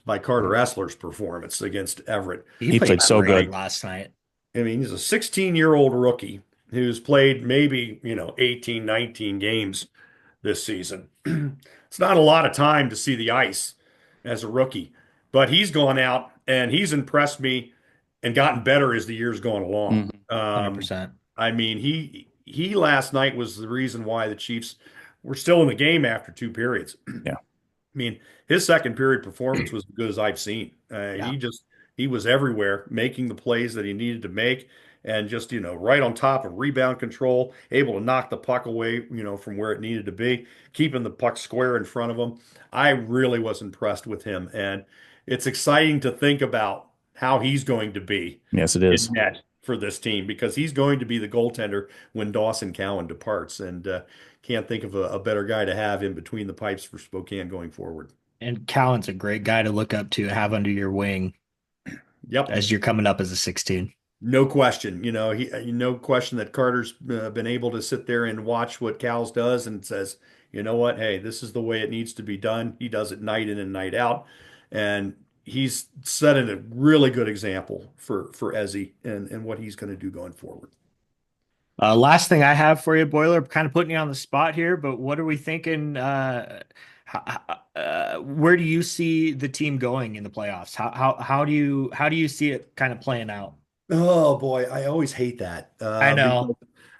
by Carter Essler's performance against Everett. He He played played so great good. last night. I mean, he's a 16-year-old rookie who's played maybe, 18, 19 games this season. It's not a lot of time to see the ice as a rookie, but he's gone out and he's impressed me and gotten better as the year's gone along. Hmm. 100%. I mean, he last night was the reason why the Chiefs were still in the game after two periods. Yeah. I mean, his second period performance was as good as I've seen. Yeah. He was everywhere, making the plays that he needed to make, and just right on top of rebound control, able to knock the puck away, from where it needed to be, keeping the puck square in front of him. I really was impressed with him, and it's exciting to think about how he's going to be Yes, it in is. net for this team because he's going to be the goaltender when Dawson Cowan departs, and can't think of a better guy to have in between the pipes for Spokane going forward. And Callan's a great guy to look up to, have under your wing Yep. as you're coming up as a 16. No question. No question that Carter's been able to sit there and watch what Cal's does and says, you know what? Hey, this is the way it needs to be done. He does it night in and night out. And he's setting a really good example for Ezzy and what he's going to do going forward. Last thing I have for you, Boiler, kind of putting you on the spot here, but what are we thinking? Where do you see the team going in the playoffs? How do you see it kind of playing out? Oh boy, I always hate that I because know.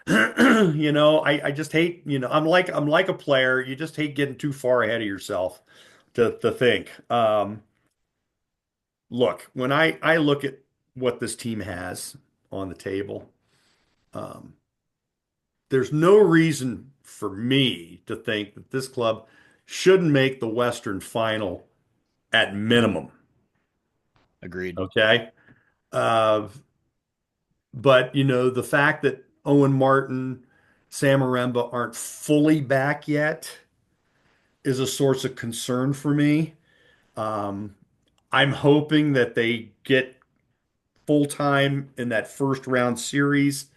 I just hate, I'm like a player. You just hate getting too far ahead of yourself to think. Look, when I look at what this team has on the table, um, there's no reason for me to think that this club shouldn't make the Western Final at minimum. Agreed. Okay. Uh, but the fact that Owen Martin, Sam Aremba aren't fully back yet is a source of concern for me. Um, I'm hoping that they get full time in that first round series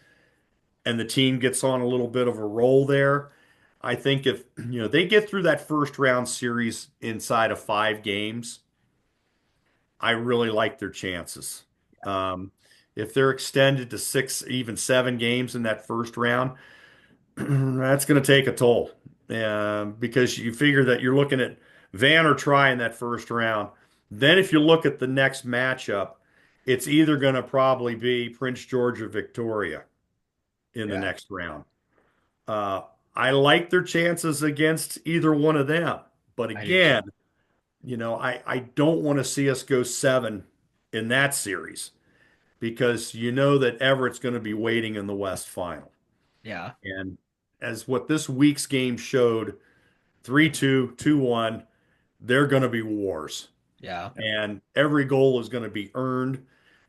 and the team gets on a little bit of a roll there. I think if they get through that first round series inside of 5 games, I really like their chances. Um, if they're extended to 6, even 7 games in that first round, that's going to take a toll. Because you figure that you're looking at Van or Try in that first round. Then if you look at the next matchup, it's either going to probably be Prince George or Victoria in the Yeah, next round. Uh, I like their chances against either one of them. But I do too. again, I don't want to see us go 7 in that series because you know that Everett's going to be waiting in the West Final. Yeah, And as what this week's game showed, 3-2, 2-1, they're going to be wars. yeah, And every goal is going to be earned.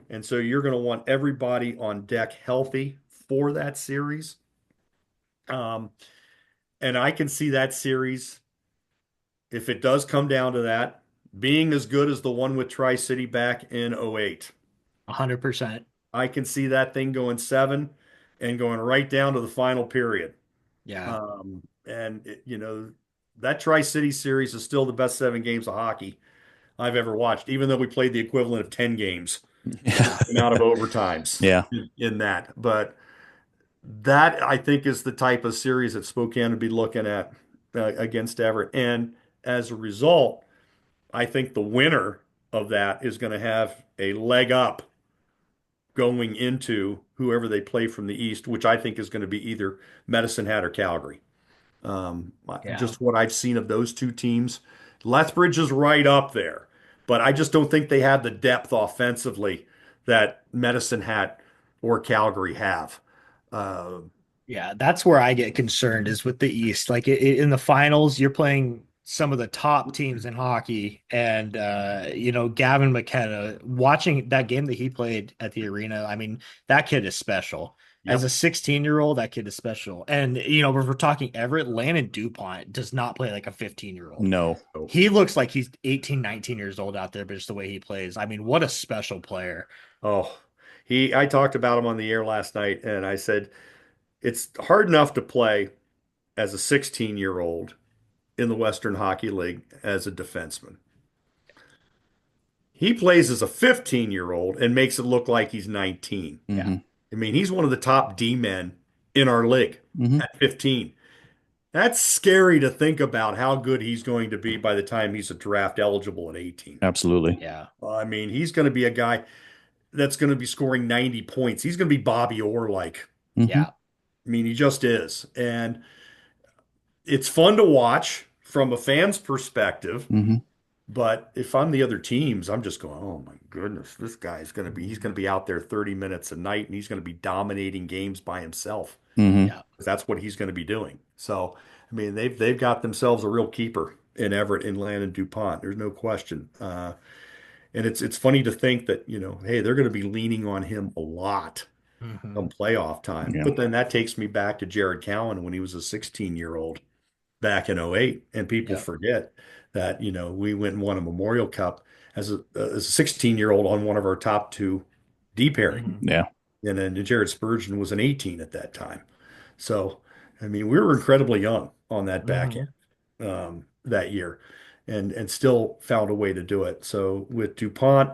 And so you're going to want everybody on deck healthy for that series. Um, and I can see that series, if it does come down to that, being as good as the one with Tri-City back in '08. 100%. I can see that thing going 7 and going right down to the final period. Yeah. And that Tri-City series is still the best 7 games of hockey I've ever watched, even though we played the equivalent of 10 games with Yeah. the amount of overtimes Yeah. in that. But that I think is the type of series that Spokane would be looking at against Everett. And as a result, I think the winner of that is going to have a leg up going into whoever they play from the East, which I think is going to be either Medicine Hat or Calgary. Yeah. Just what I've seen of those two teams, Lethbridge is right up there, but I just don't think they have the depth offensively that Medicine Hat or Calgary have. Uh, Yeah, that's where I get concerned is with the East. Like in the finals, you're playing some of the top teams in hockey, and Gavin McKenna. Watching that game that he played at the arena, I mean, that kid is special. As a yep. 16-year-old, that kid is special. And if we're talking Everett, Landon DuPont does not play like a 15-year-old. No. He looks like he's 18, 19 years old out there, but just the way he plays. I mean, what a special player. Oh, I talked about him on the air last night, and I said it's hard enough to play as a 16-year-old in the Western Hockey League as a defenseman. He plays as a 15-year-old and makes it look like he's 19. Yeah. Hmm. I mean, he's one of the top D men in our league Hmm. at 15. That's scary to think about how good he's going to be by the time he's a draft eligible at 18. Absolutely. Yeah. I mean, he's going to be a guy that's going to be scoring 90 points. He's going to be Bobby Orr like. Hmm. Yeah. I mean, he just is. And it's fun to watch from a fan's perspective. Hmm. But if I'm the other teams, I'm just going, oh my goodness, he's going to be out there 30 minutes a night and he's going to be dominating games by himself. Hmm. Yeah. That's what he's going to be doing. So, I mean, they've got themselves a real keeper in Everett and Landon DuPont. There's no question. And it's funny to think that, hey, they're going to be leaning on him a lot Hmm. come playoff time. Yeah. But then that takes me back to Jared Cowan when he was a 16-year-old back in '08, and people Yeah. forget that, we went and won a Memorial Cup as a 16-year-old on one of our top two D pairing. Hmm. Yeah. And then Jared Spurgeon was an 18 at that time. So, I mean, we were incredibly young on that back Hmm. end that year, and still found a way to do it. So with DuPont,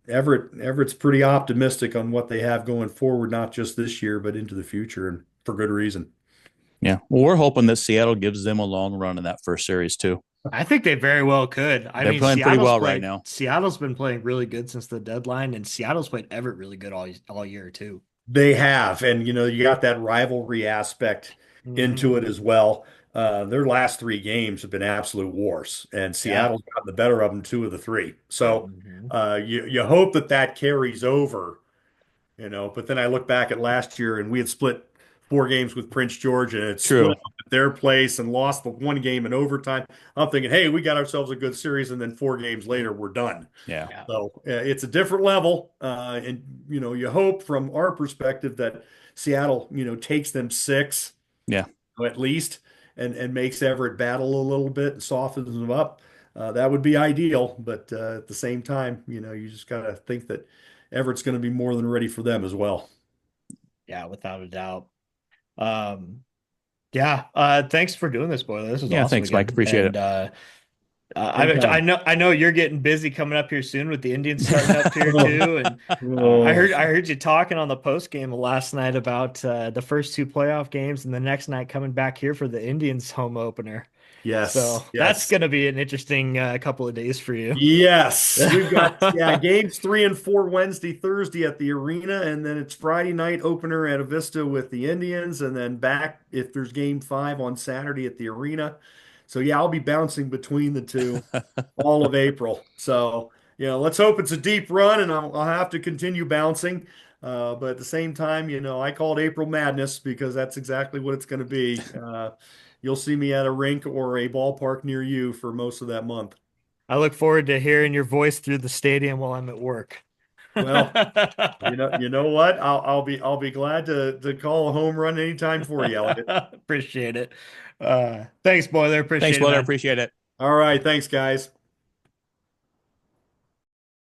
Everett's pretty optimistic on what they have going forward, not just this year, but into the future, and for good reason. Yeah. Well, we're hoping that Seattle gives them a long run in that first series too. I think they very well could. I They're mean, playing pretty well right now. Seattle's been playing really good since the deadline, and Seattle's played Everett really good all year too. They have, and you got that rivalry aspect Hmm. into it as well. Their last three games have been absolute wars, and Yeah. Seattle's gotten the better of them two of the three. So Hmm. you hope that that carries over, But then I look back at last year, and we had split four games with Prince George, and it split True. up at their place and lost the one game in overtime. I'm thinking, hey, we got ourselves a good series, and then 4 games later, we're done. Yeah. Yeah. So it's a different level, and you hope from our perspective that Seattle, takes them six Yeah. at least, and makes Everett battle a little bit and softens them up. That would be ideal, but at the same time, you just gotta think that Everett's going to be more than ready for them as well. Yeah, without a doubt. Um, yeah. Thanks for doing this, Boyler. This is Yeah. awesome Thanks, Mike. again. Appreciate And it. I Anytime. know you're getting busy coming up here soon with the Indians starting up here Oh, too. And oh, I heard you talking on the post game last night about the first two playoff games, and the next night coming back here for the Indians home opener. yes, So that's yes. going to be an interesting couple of days for you. Yes, we've got games 3 and 4 Wednesday, Thursday at the arena, and then it's Friday night opener at Avista with the Indians, and then back if there's game 5 on Saturday at the arena. So I'll be bouncing between the two all of April. So let's hope it's a deep run, and I'll have to continue bouncing. But at the same time, I call it April Madness because that's exactly what it's going to be. You'll see me at a rink or a ballpark near you for most of that month. I look forward to hearing your voice through the stadium while I'm at work. Well, you know what? I'll be glad to call a home run anytime for you, Elliot. Appreciate it. Thanks, Boyler. Thanks, Appreciate it, Boyler. man. Appreciate it. All right, thanks, guys.